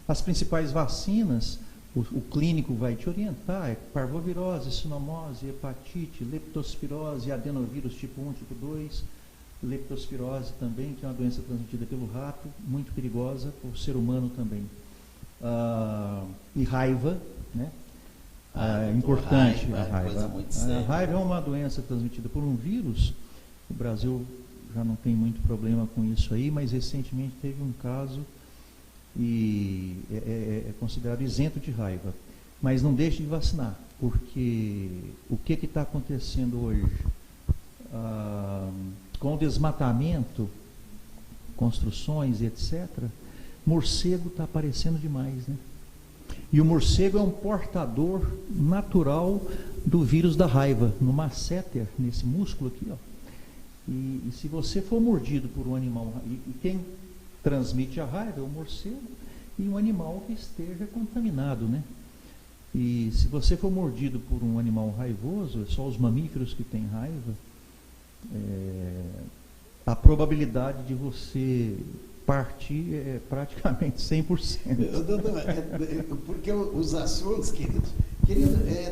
As principais vacinas, o clínico vai te orientar, é parvovirose, sinomose, hepatite, leptospirose, adenovírus tipo 1, tipo 2, leptospirose também, que é uma doença transmitida pelo rato, muito perigosa para o ser humano também. E raiva, né? Importante a raiva. A raiva é uma doença transmitida por um vírus. O Brasil já não tem muito problema com isso aí, mas recentemente teve um caso e é considerado isento de raiva. Mas não deixe de vacinar, porque o que está acontecendo hoje? Com o desmatamento, construções, etc., morcego está aparecendo demais, né? E o morcego é um portador natural do vírus da raiva, no masséter, nesse músculo aqui, ó. E se você for mordido por um animal, e quem transmite a raiva é o morcego e um animal que esteja contaminado, né? E se você for mordido por um animal raivoso, é só os mamíferos que têm raiva, a probabilidade de você partir é praticamente 100%. Doutor, porque os assuntos, querido,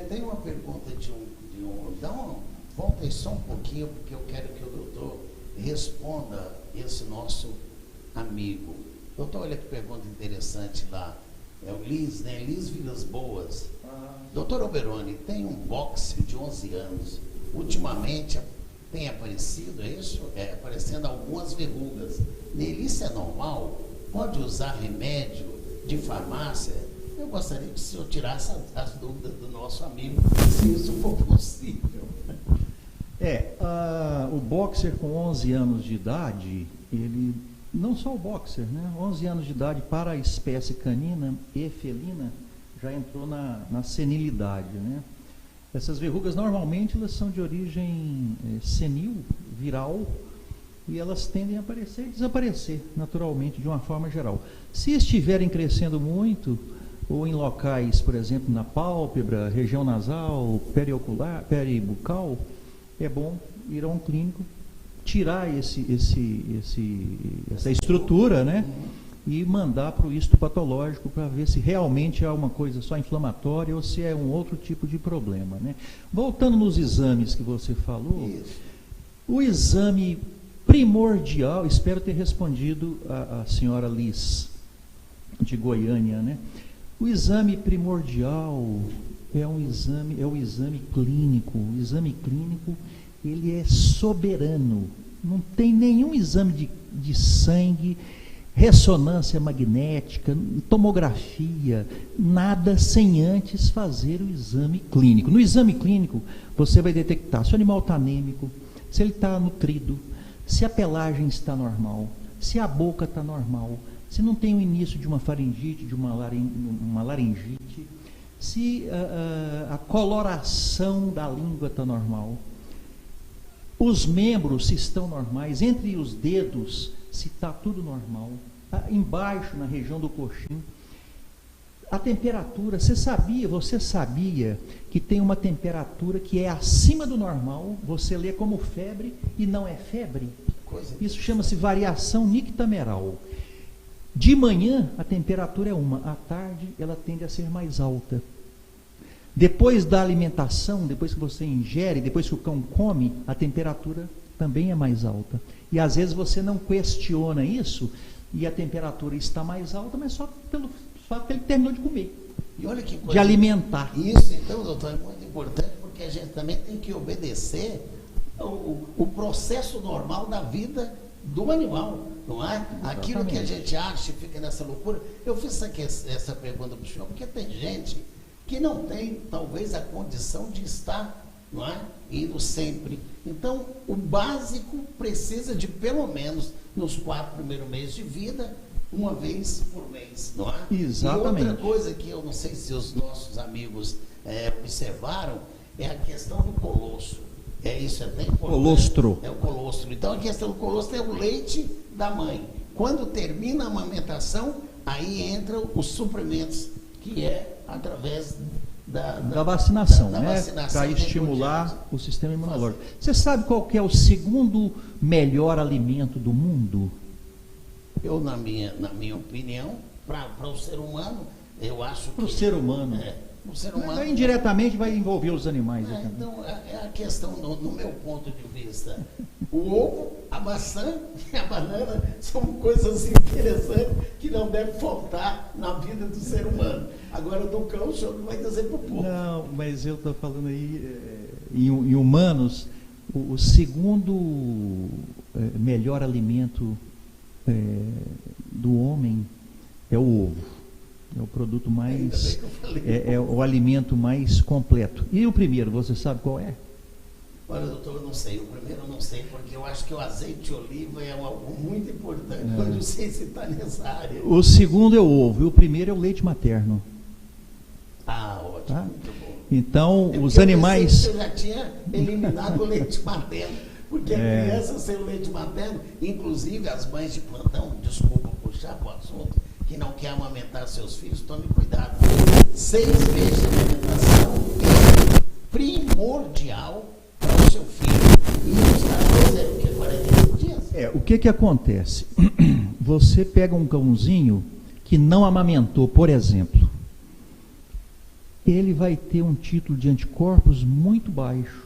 tem uma pergunta volta aí só um pouquinho, porque eu quero que o doutor responda esse nosso amigo. Doutor, olha que pergunta interessante lá. É o Liz, né? Liz Vilas Boas. Doutor Oberoni, tem um boxe de 11 anos. Ultimamente tem aparecido, é isso? Aparecendo algumas verrugas. Nele, isso é normal? Pode usar remédio de farmácia? Eu gostaria que o senhor tirasse as dúvidas do nosso amigo, se isso for possível. O boxer com 11 anos de idade, ele, não só o boxer, né? 11 anos de idade para a espécie canina e felina, já entrou na senilidade, né? Essas verrugas, normalmente, elas são de origem senil, viral, e elas tendem a aparecer e desaparecer, naturalmente, de uma forma geral. Se estiverem crescendo muito, ou em locais, por exemplo, na pálpebra, região nasal, periocular, peribucal, é bom ir a um clínico, tirar essa estrutura, né? E mandar para o histopatológico para ver se realmente é uma coisa só inflamatória ou se é um outro tipo de problema, né? Voltando nos exames que você falou, o exame primordial, espero ter respondido a senhora Liz, de Goiânia, né? O exame primordial é o exame clínico. O exame clínico, ele é soberano. Não tem nenhum exame de sangue, ressonância magnética, tomografia, nada sem antes fazer o exame clínico. No exame clínico, você vai detectar se o animal está anêmico, se ele está nutrido, se a pelagem está normal, se a boca está normal, se não tem o início de uma faringite, de uma laringite, se a coloração da língua está normal, os membros se estão normais, entre os dedos se está tudo normal, embaixo na região do coxim, a temperatura, você sabia que tem uma temperatura que é acima do normal, você lê como febre e não é febre? Isso chama-se variação nictameral. De manhã a temperatura é uma, à tarde ela tende a ser mais alta. Depois da alimentação, depois que você ingere, depois que o cão come, a temperatura também é mais alta. E às vezes você não questiona isso e a temperatura está mais alta, mas só pelo fato que ele terminou de comer. E olha que coisa, de alimentar. Isso, então, doutor, é muito importante, porque a gente também tem que obedecer o processo normal da vida do animal, não é? Exatamente. Aquilo que a gente acha e fica nessa loucura. Eu fiz essa pergunta para o senhor, porque tem gente que não tem, talvez, a condição de estar não é? Indo sempre. Então, o básico precisa de pelo menos, nos 4 primeiros meses de vida, uma vez por mês, não é? Exatamente. E outra coisa que eu não sei se os nossos amigos observaram, é a questão do colostro. Isso é até importante. Colostro. É o colostro. Então, a questão do colostro é o leite da mãe. Quando termina a amamentação, aí entram os suprimentos, que é através da vacinação, né? Para estimular o sistema imunológico. Você sabe qual que é o segundo melhor alimento do mundo? Eu, na minha opinião, para o ser humano, eu acho que... Para o ser humano. O ser humano... Indiretamente vai envolver os animais. Então, é a questão, no meu ponto de vista, o ovo, a maçã e a banana são coisas interessantes que não devem faltar na vida do ser humano. Agora, do cão, o senhor não vai dizer para o povo. Não, mas eu estou falando aí, em humanos, o segundo melhor alimento do homem é o ovo. É o produto mais, é o alimento mais completo. E o primeiro, você sabe qual é? Olha, doutor, eu não sei. O primeiro eu não sei, porque eu acho que o azeite de oliva é algo muito importante. Eu não sei se está nessa área. O segundo é o ovo, e o primeiro é o leite materno. Ah, ótimo, tá? muito bom. Então, os animais... Eu já tinha eliminado o leite materno, porque a criança sem o leite materno, inclusive as mães de plantão, desculpa puxar para o assunto, que não quer amamentar seus filhos, tome cuidado. 6 meses de amamentação é primordial para o seu filho. E os caras o que 45 dias? O que acontece? Você pega um cãozinho que não amamentou, por exemplo, ele vai ter um título de anticorpos muito baixo,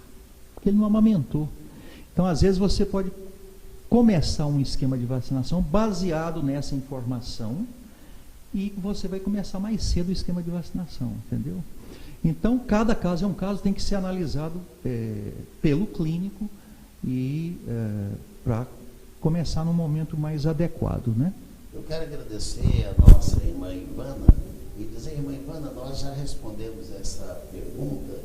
porque ele não amamentou. Então, às vezes, você pode começar um esquema de vacinação baseado nessa informação, e você vai começar mais cedo o esquema de vacinação, entendeu? Então, cada caso é um caso, tem que ser analisado pelo clínico e para começar no momento mais adequado, né? Eu quero agradecer a nossa irmã Ivana e dizer, irmã Ivana, nós já respondemos essa pergunta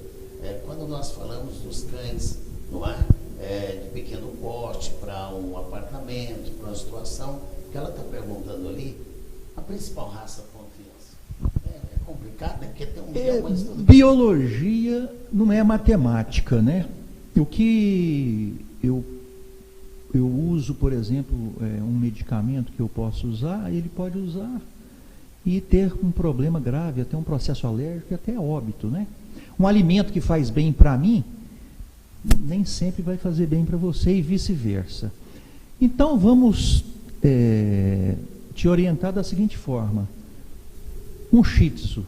quando nós falamos dos cães, não é? De pequeno porte para um apartamento, para uma situação, que ela está perguntando ali. A principal raça para uma criança é complicado, né? Porque tem um milhão, mas tudo... Biologia não é matemática, né? O que eu uso, por exemplo, um medicamento que eu posso usar, ele pode usar e ter um problema grave, até um processo alérgico, até óbito, né? Um alimento que faz bem para mim, nem sempre vai fazer bem para você e vice-versa. Então, vamos... te orientar da seguinte forma: um shih tzu.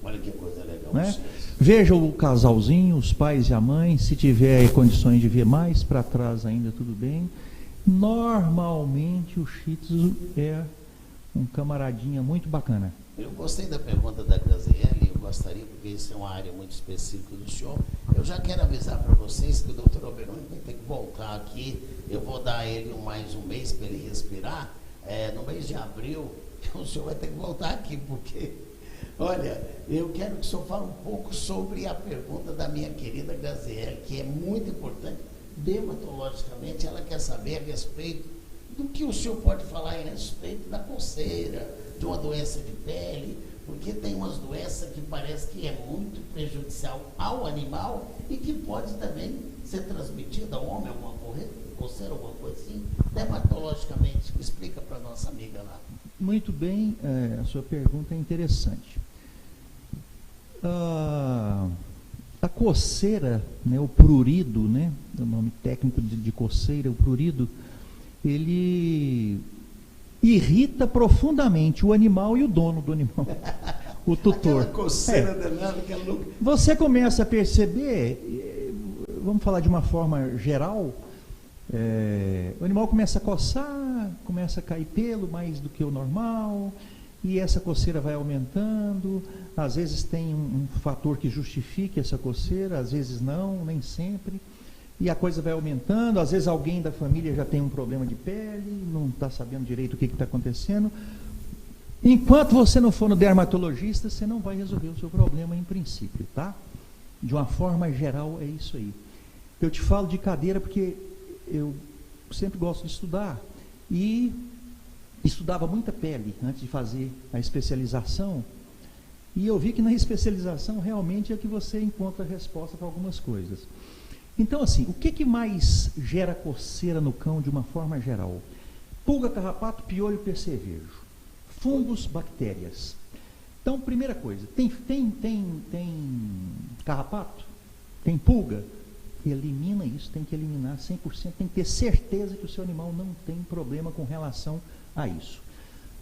Olha que coisa legal. Né? Veja o casalzinho, os pais e a mãe, se tiver condições de ver mais para trás ainda, tudo bem. Normalmente o shih tzu é um camaradinha muito bacana. Eu gostei da pergunta da Graziele, eu gostaria, porque isso é uma área muito específica do senhor. Eu já quero avisar para vocês que o doutor Oberoni vai ter que voltar aqui. Eu vou dar a ele mais um mês para ele respirar. No mês de abril, o senhor vai ter que voltar aqui, porque, olha, eu quero que o senhor fale um pouco sobre a pergunta da minha querida Graziele, que é muito importante. Dermatologicamente, ela quer saber a respeito do que o senhor pode falar a respeito da coceira, de uma doença de pele, porque tem umas doenças que parece que é muito prejudicial ao animal e que pode também ser transmitida ao homem, alguma coceira, alguma coisa assim. Dermatologicamente, explica para a nossa amiga lá. Muito bem, a sua pergunta é interessante. A coceira, né, o prurido, né, o nome técnico de coceira, o prurido, ele irrita profundamente o animal e o dono do animal, o tutor. Aquela coceira danada que é louca. Você começa a perceber, vamos falar de uma forma geral, o animal começa a coçar, começa a cair pelo mais do que o normal, e essa coceira vai aumentando. Às vezes tem um fator que justifique essa coceira, às vezes não, nem sempre. E a coisa vai aumentando, às vezes alguém da família já tem um problema de pele, não está sabendo direito o que está acontecendo. Enquanto você não for no dermatologista, você não vai resolver o seu problema em princípio, tá? De uma forma geral, é isso aí. Eu te falo de cadeira porque eu sempre gosto de estudar e estudava muita pele antes de fazer a especialização, e eu vi que na especialização realmente é que você encontra a resposta para algumas coisas. Então, assim, o que mais gera coceira no cão de uma forma geral? Pulga, carrapato, piolho, percevejo, fungos, bactérias. Então, primeira coisa, tem carrapato? Tem pulga? Elimina isso, tem que eliminar 100%, tem que ter certeza que o seu animal não tem problema com relação a isso.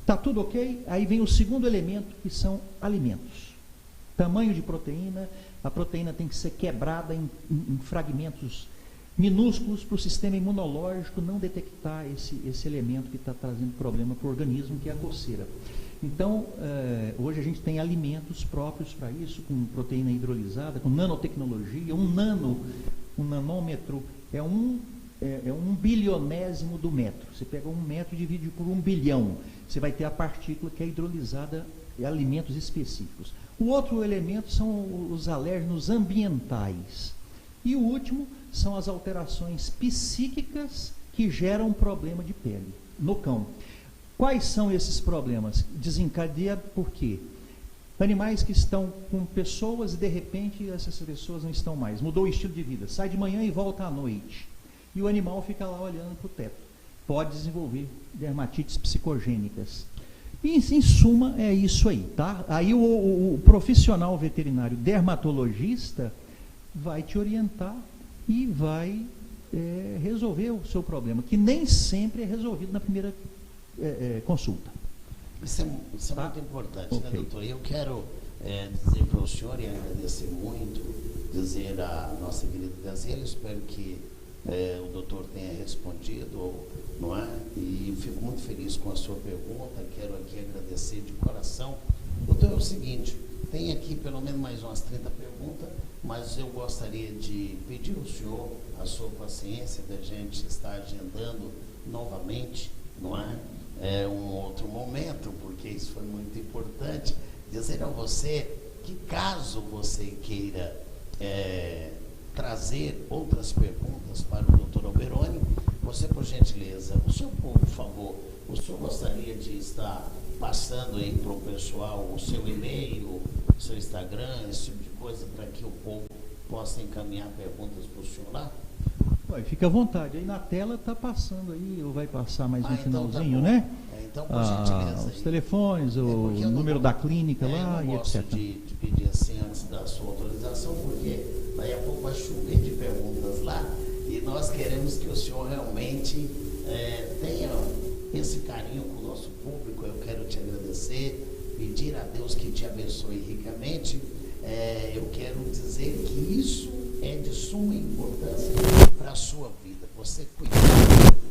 Tá tudo ok? Aí vem o segundo elemento, que são alimentos. Tamanho de proteína, a proteína tem que ser quebrada em fragmentos minúsculos para o sistema imunológico não detectar esse elemento que está trazendo problema para o organismo, que é a coceira. Então, hoje a gente tem alimentos próprios para isso, com proteína hidrolisada, com nanotecnologia. Um nanômetro é um bilionésimo do metro. Você pega 1 metro e divide por 1 bilhão. Você vai ter a partícula que é hidrolisada em alimentos específicos. O outro elemento são os alérgenos ambientais. E o último são as alterações psíquicas que geram problema de pele no cão. Quais são esses problemas? Desencadeia por quê? Animais que estão com pessoas e de repente essas pessoas não estão mais. Mudou o estilo de vida. Sai de manhã e volta à noite. E o animal fica lá olhando para o teto. Pode desenvolver dermatites psicogênicas. E, em suma, é isso aí, tá? Aí o profissional veterinário dermatologista vai te orientar e vai resolver o seu problema, que nem sempre é resolvido na primeira consulta. Isso é muito importante, né, doutor? Eu quero dizer para o senhor e agradecer muito, dizer à nossa querida Gazela, espero que o doutor tenha respondido, não é? E fico muito feliz com a sua pergunta, quero aqui agradecer de coração. Doutor, é o seguinte, tem aqui pelo menos mais umas 30 perguntas, mas eu gostaria de pedir ao senhor a sua paciência da gente estar agendando novamente, não é? Um outro momento, porque isso foi muito importante, dizer a você que caso você queira trazer outras perguntas para o Dr. Alberoni, você, por gentileza, o senhor, por favor, o senhor gostaria de estar passando aí para o pessoal o seu e-mail, o seu Instagram, esse tipo de coisa, para que o povo possa encaminhar perguntas para o senhor lá? Fica à vontade, aí na tela está passando aí, ou vai passar mais um então finalzinho, tá, né? Então, por gentileza. Os telefones, o número da clínica lá e etc. Eu gosto de pedir assim antes da sua autorização, porque daí a pouco vai chover de perguntas lá e nós queremos que o senhor realmente tenha esse carinho com o nosso público. Eu quero te agradecer, pedir a Deus que te abençoe ricamente. Eu quero dizer que isso é de suma importância para a sua vida, você cuidar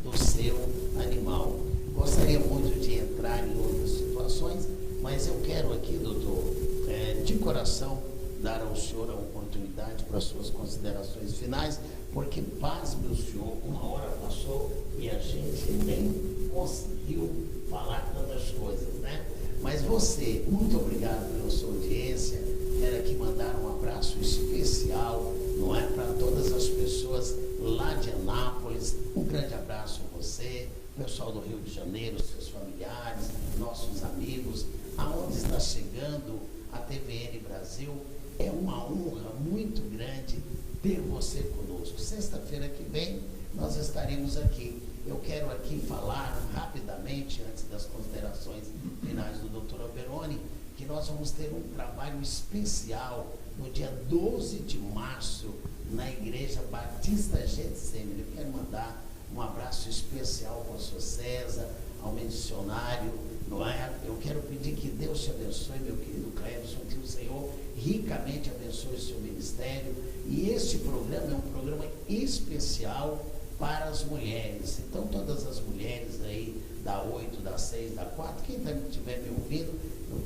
do seu animal. Gostaria muito de entrar em outras situações, mas eu quero aqui, doutor, de coração, dar ao senhor a oportunidade para as suas considerações finais, porque, pasme o senhor, 1 hora passou e a gente nem conseguiu falar tantas coisas, né? Mas você, muito obrigado pela sua audiência. Quero aqui mandar um abraço especial, não é, para todas as pessoas lá de Anápolis. Um grande abraço a você, pessoal do Rio de Janeiro, seus familiares, nossos amigos, aonde está chegando a TVN Brasil. É uma honra muito grande ter você conosco. Sexta-feira que vem nós estaremos aqui. Eu quero aqui falar rapidamente, antes das considerações finais do Dr. Alberoni, que nós vamos ter um trabalho especial no dia 12 de março na Igreja Batista Getsemane. Eu quero mandar um abraço especial ao pastor César, ao missionário, não é? Eu quero pedir que Deus te abençoe, meu querido Cleverson, que o Senhor ricamente abençoe o seu ministério. E este programa é um programa especial para as mulheres. Então, todas as mulheres aí, da 8, da 6, da 4, quem estiver me ouvindo,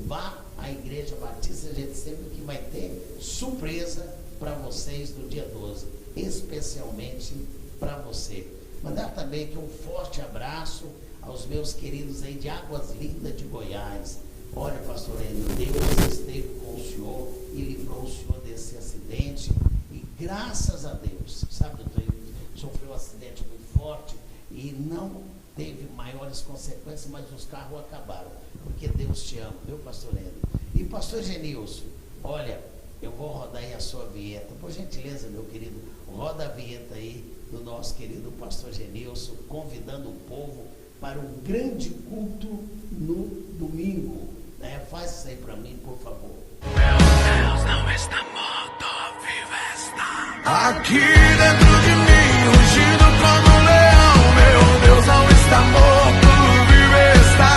vá à Igreja Batista Getsemane, que vai ter surpresa para vocês no dia 12, especialmente para você. Mandar também aqui um forte abraço aos meus queridos aí de Águas Lindas de Goiás. Olha, pastor Enio, Deus esteve com o senhor e livrou o senhor desse acidente. E graças a Deus, sabe, doutor, ele sofreu um acidente muito forte e não teve maiores consequências, mas os carros acabaram. Porque Deus te ama, viu, pastor Enio? E pastor Genilson, olha, eu vou rodar aí a sua vinheta. Por gentileza, meu querido, roda a vinheta aí do nosso querido pastor Genilson, convidando o povo para um grande culto no domingo. Né? Faz isso aí para mim, por favor. Meu Deus não está morto, vivo está. Aqui dentro de mim, rugindo como um leão. Meu Deus não está morto, vivo está.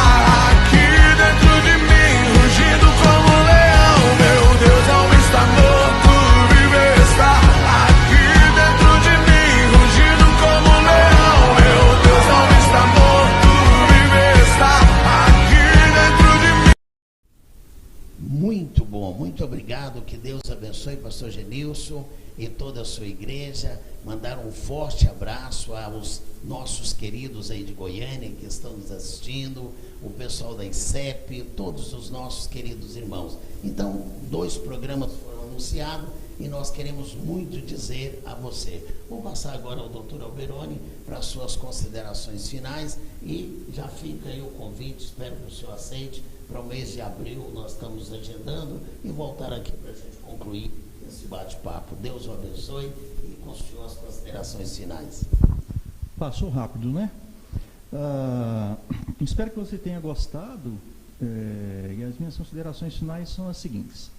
Aqui dentro de mim, rugindo como um leão. Meu Deus não está morto, vivo está. Aqui dentro de mim, rugindo como um leão. Meu Deus não está morto, vivo está. Aqui dentro de mim. Muito bom, muito obrigado, que Deus abençoe pastor Genilson e toda a sua igreja. Mandar um forte abraço aos nossos queridos aí de Goiânia que estão nos assistindo, o pessoal da ICEP, todos os nossos queridos irmãos. Então, 2 programas foram anunciados e nós queremos muito dizer a você. Vou passar agora ao doutor Alberoni para suas considerações finais e já fica aí o convite, espero que o senhor aceite, para o mês de abril nós estamos agendando e voltar aqui para a gente concluir esse bate-papo. Deus o abençoe e com o senhor as considerações finais. Passou rápido, né? Espero que você tenha gostado e as minhas considerações finais são as seguintes.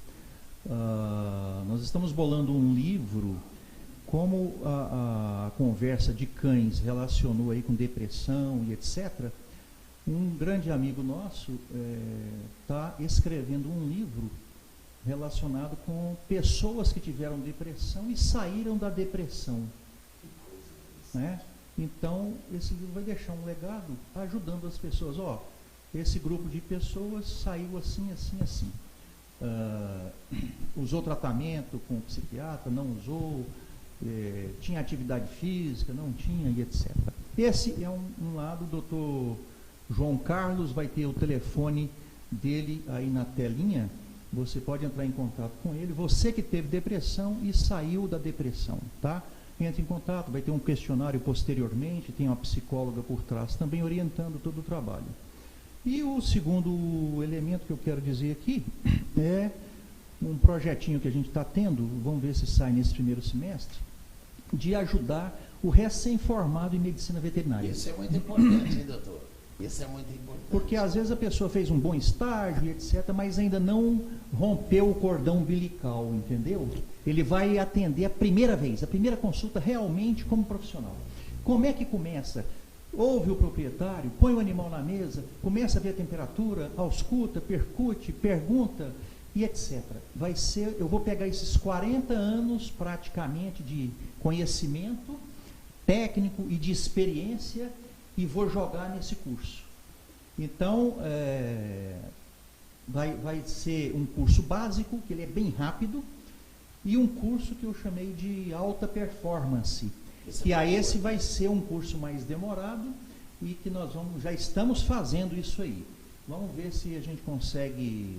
Nós estamos bolando um livro, como a conversa de cães relacionou aí com depressão e etc. Um grande amigo nosso está escrevendo um livro relacionado com pessoas que tiveram depressão e saíram da depressão, né? Então, esse livro vai deixar um legado ajudando as pessoas. Esse grupo de pessoas saiu assim, assim, assim. Usou tratamento com o psiquiatra, não usou, tinha atividade física, não tinha, e etc. Esse é um lado. O doutor João Carlos vai ter o telefone dele aí na telinha. Você pode entrar em contato com ele. Você que teve depressão e saiu da depressão, tá? Entre em contato, vai ter um questionário posteriormente, tem uma psicóloga por trás também orientando todo o trabalho. E o segundo elemento que eu quero dizer aqui é um projetinho que a gente está tendo, vamos ver se sai nesse primeiro semestre, de ajudar o recém-formado em medicina veterinária. Isso é muito importante, hein, doutor? Isso é muito importante. Porque às vezes a pessoa fez um bom estágio, etc., mas ainda não rompeu o cordão umbilical, entendeu? Ele vai atender a primeira vez, a primeira consulta realmente como profissional. Como é que começa? Ouve o proprietário, põe o animal na mesa, começa a ver a temperatura, ausculta, percute, pergunta e etc. Vai ser, eu vou pegar esses 40 anos praticamente de conhecimento técnico e de experiência e vou jogar nesse curso. Então, vai ser um curso básico, que ele é bem rápido, e um curso que eu chamei de alta performance, que esse vai ser um curso mais demorado e que nós já estamos fazendo isso aí. Vamos ver se a gente consegue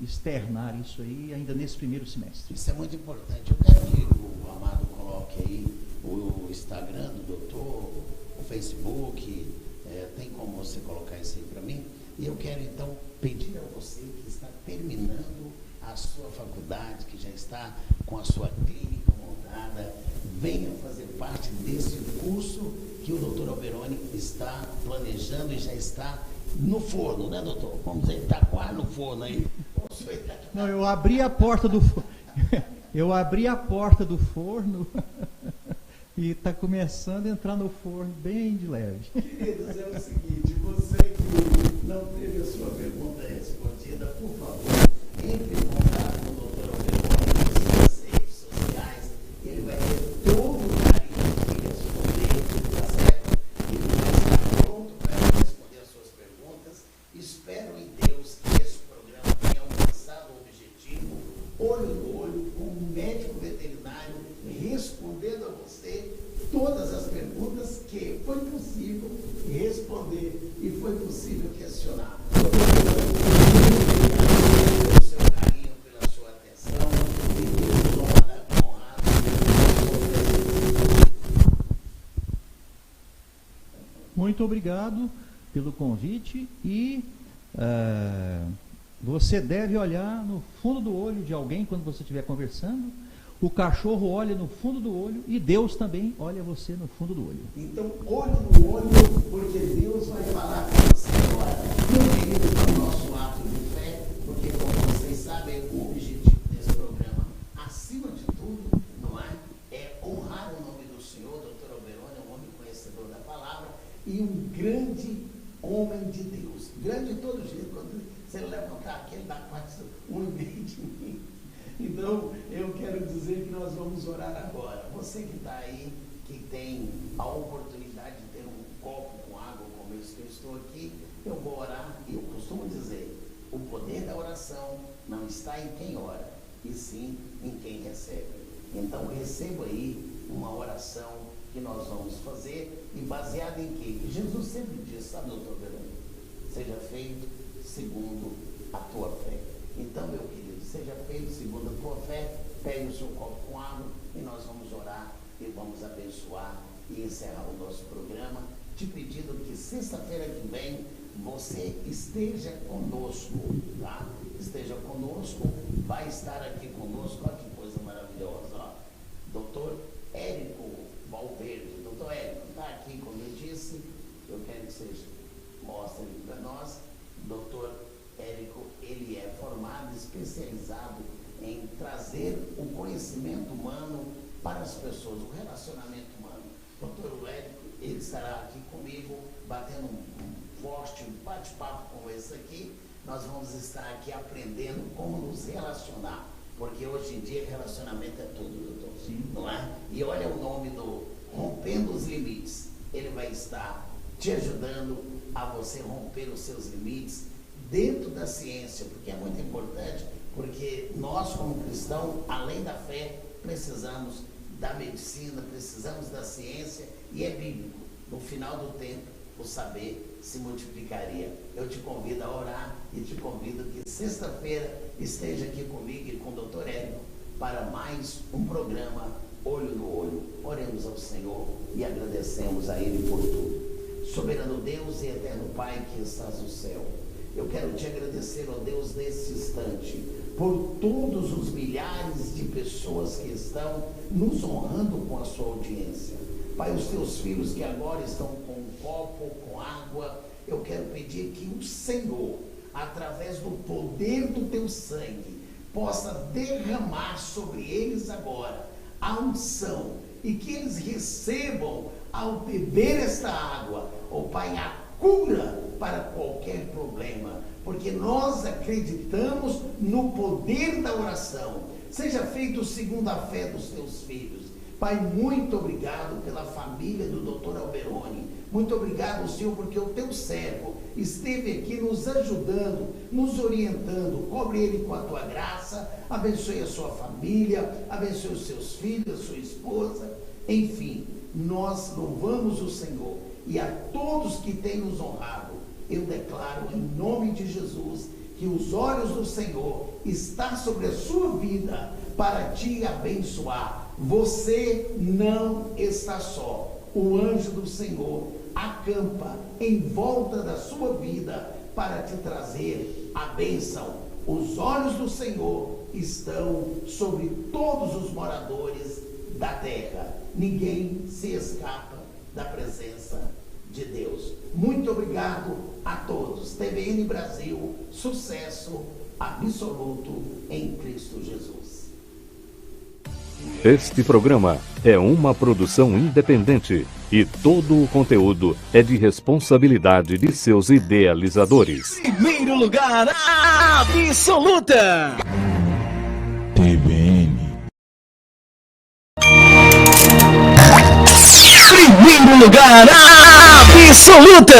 externar isso aí ainda nesse primeiro semestre. Isso é muito importante. Eu quero que o Amado coloque aí o Instagram do doutor, o Facebook, tem como você colocar isso aí para mim? E eu quero então pedir a você que está terminando a sua faculdade, que já está com a sua clínica montada, venha fazer parte desse curso que o doutor Alberoni está planejando e já está no forno, né, doutor? Vamos dizer, está quase no forno aí. Não, eu abri a porta do eu abri a porta do forno e está começando a entrar no forno bem de leve. Queridos, é o seguinte, você que não teve a sua pergunta respondida, por favor, entre em contato com o Dr. Alberoni nas redes sociais. Ele vai ter todo o carinho de responder, tá certo? Ele vai estar pronto para responder as suas perguntas. Espero em Deus que esse programa tenha alcançado o objetivo, olho no olho, com um médico veterinário respondendo a você todas as perguntas que foi possível responder responder e foi possível questionar. Pelo seu carinho, pela sua atenção, e Deus honrado. Muito obrigado pelo convite e você deve olhar no fundo do olho de alguém quando você estiver conversando. O cachorro olha no fundo do olho e Deus também olha você no fundo do olho. Então, olhe no olho, porque Deus vai falar com você agora. Meu querido, é o nosso ato de fé, porque, como vocês sabem, o objetivo desse programa, acima de tudo, não é honrar o nome do Senhor. Dr. Alberoni é um homem conhecedor da palavra e um grande homem de Deus. Grande de todo jeito. Quando você levantar aqui, ele dá quase 1,5 de mim. Então, eu quero dizer que nós vamos orar agora. Você que está aí, que tem a oportunidade de ter um copo com água, como esse que eu estou aqui, eu vou orar e eu costumo dizer, o poder da oração não está em quem ora, e sim em quem recebe. Então, receba aí uma oração que nós vamos fazer e baseada em quê? Jesus sempre diz, sabe, doutor Verônica? Seja feito segundo a tua fé. Então, meu querido, seja feito segundo a tua fé, pegue o seu copo com água e nós vamos orar e vamos abençoar e encerrar o nosso programa, te pedindo que sexta-feira que vem você esteja conosco, tá? Esteja conosco, vai estar aqui conosco, olha que coisa maravilhosa, ó. Doutor Érico Valverde, doutor Érico, está aqui, como eu disse, eu quero que vocês mostrem para nós, doutor Érico, ele é formado, especializado em trazer o conhecimento humano para as pessoas, o relacionamento humano. Doutor Érico, ele estará aqui comigo, batendo um forte bate-papo como esse aqui. Nós vamos estar aqui aprendendo como nos relacionar, porque hoje em dia relacionamento é tudo, doutor. Sim. Não é? E olha o nome do Rompendo os Limites. Ele vai estar te ajudando a você romper os seus limites dentro da ciência, porque é muito importante, porque nós como cristãos, além da fé, precisamos da medicina, precisamos da ciência, e é bíblico. No final do tempo, o saber se multiplicaria. Eu te convido a orar e te convido que sexta-feira esteja aqui comigo e com o doutor Érico para mais um programa Olho no Olho. Oremos ao Senhor e agradecemos a Ele por tudo. Soberano Deus e eterno Pai que estás no céu, eu quero te agradecer, ó Deus, nesse instante, por todos os milhares de pessoas que estão nos honrando com a sua audiência. Pai, os teus filhos que agora estão com um copo, com água, eu quero pedir que o Senhor, através do poder do teu sangue, possa derramar sobre eles agora a unção e que eles recebam, ao beber esta água, ó Pai, a cura para qualquer problema, porque nós acreditamos no poder da oração. Seja feito segundo a fé dos teus filhos. Pai, muito obrigado pela família do Dr. Alberoni. Muito obrigado, Senhor, porque o teu servo esteve aqui nos ajudando, nos orientando. Cobre ele com a tua graça, abençoe a sua família, abençoe os seus filhos, a sua esposa. Enfim, nós louvamos o Senhor. E a todos que têm nos honrado, eu declaro em nome de Jesus que os olhos do Senhor estão sobre a sua vida para te abençoar. Você não está só. O anjo do Senhor acampa em volta da sua vida para te trazer a bênção. Os olhos do Senhor estão sobre todos os moradores da terra. Ninguém se escapa da presença de Deus. Muito obrigado a todos. TVN Brasil, sucesso absoluto em Cristo Jesus. Este programa é uma produção independente e todo o conteúdo é de responsabilidade de seus idealizadores. Primeiro lugar absoluta. TVN. Primeiro lugar absoluta.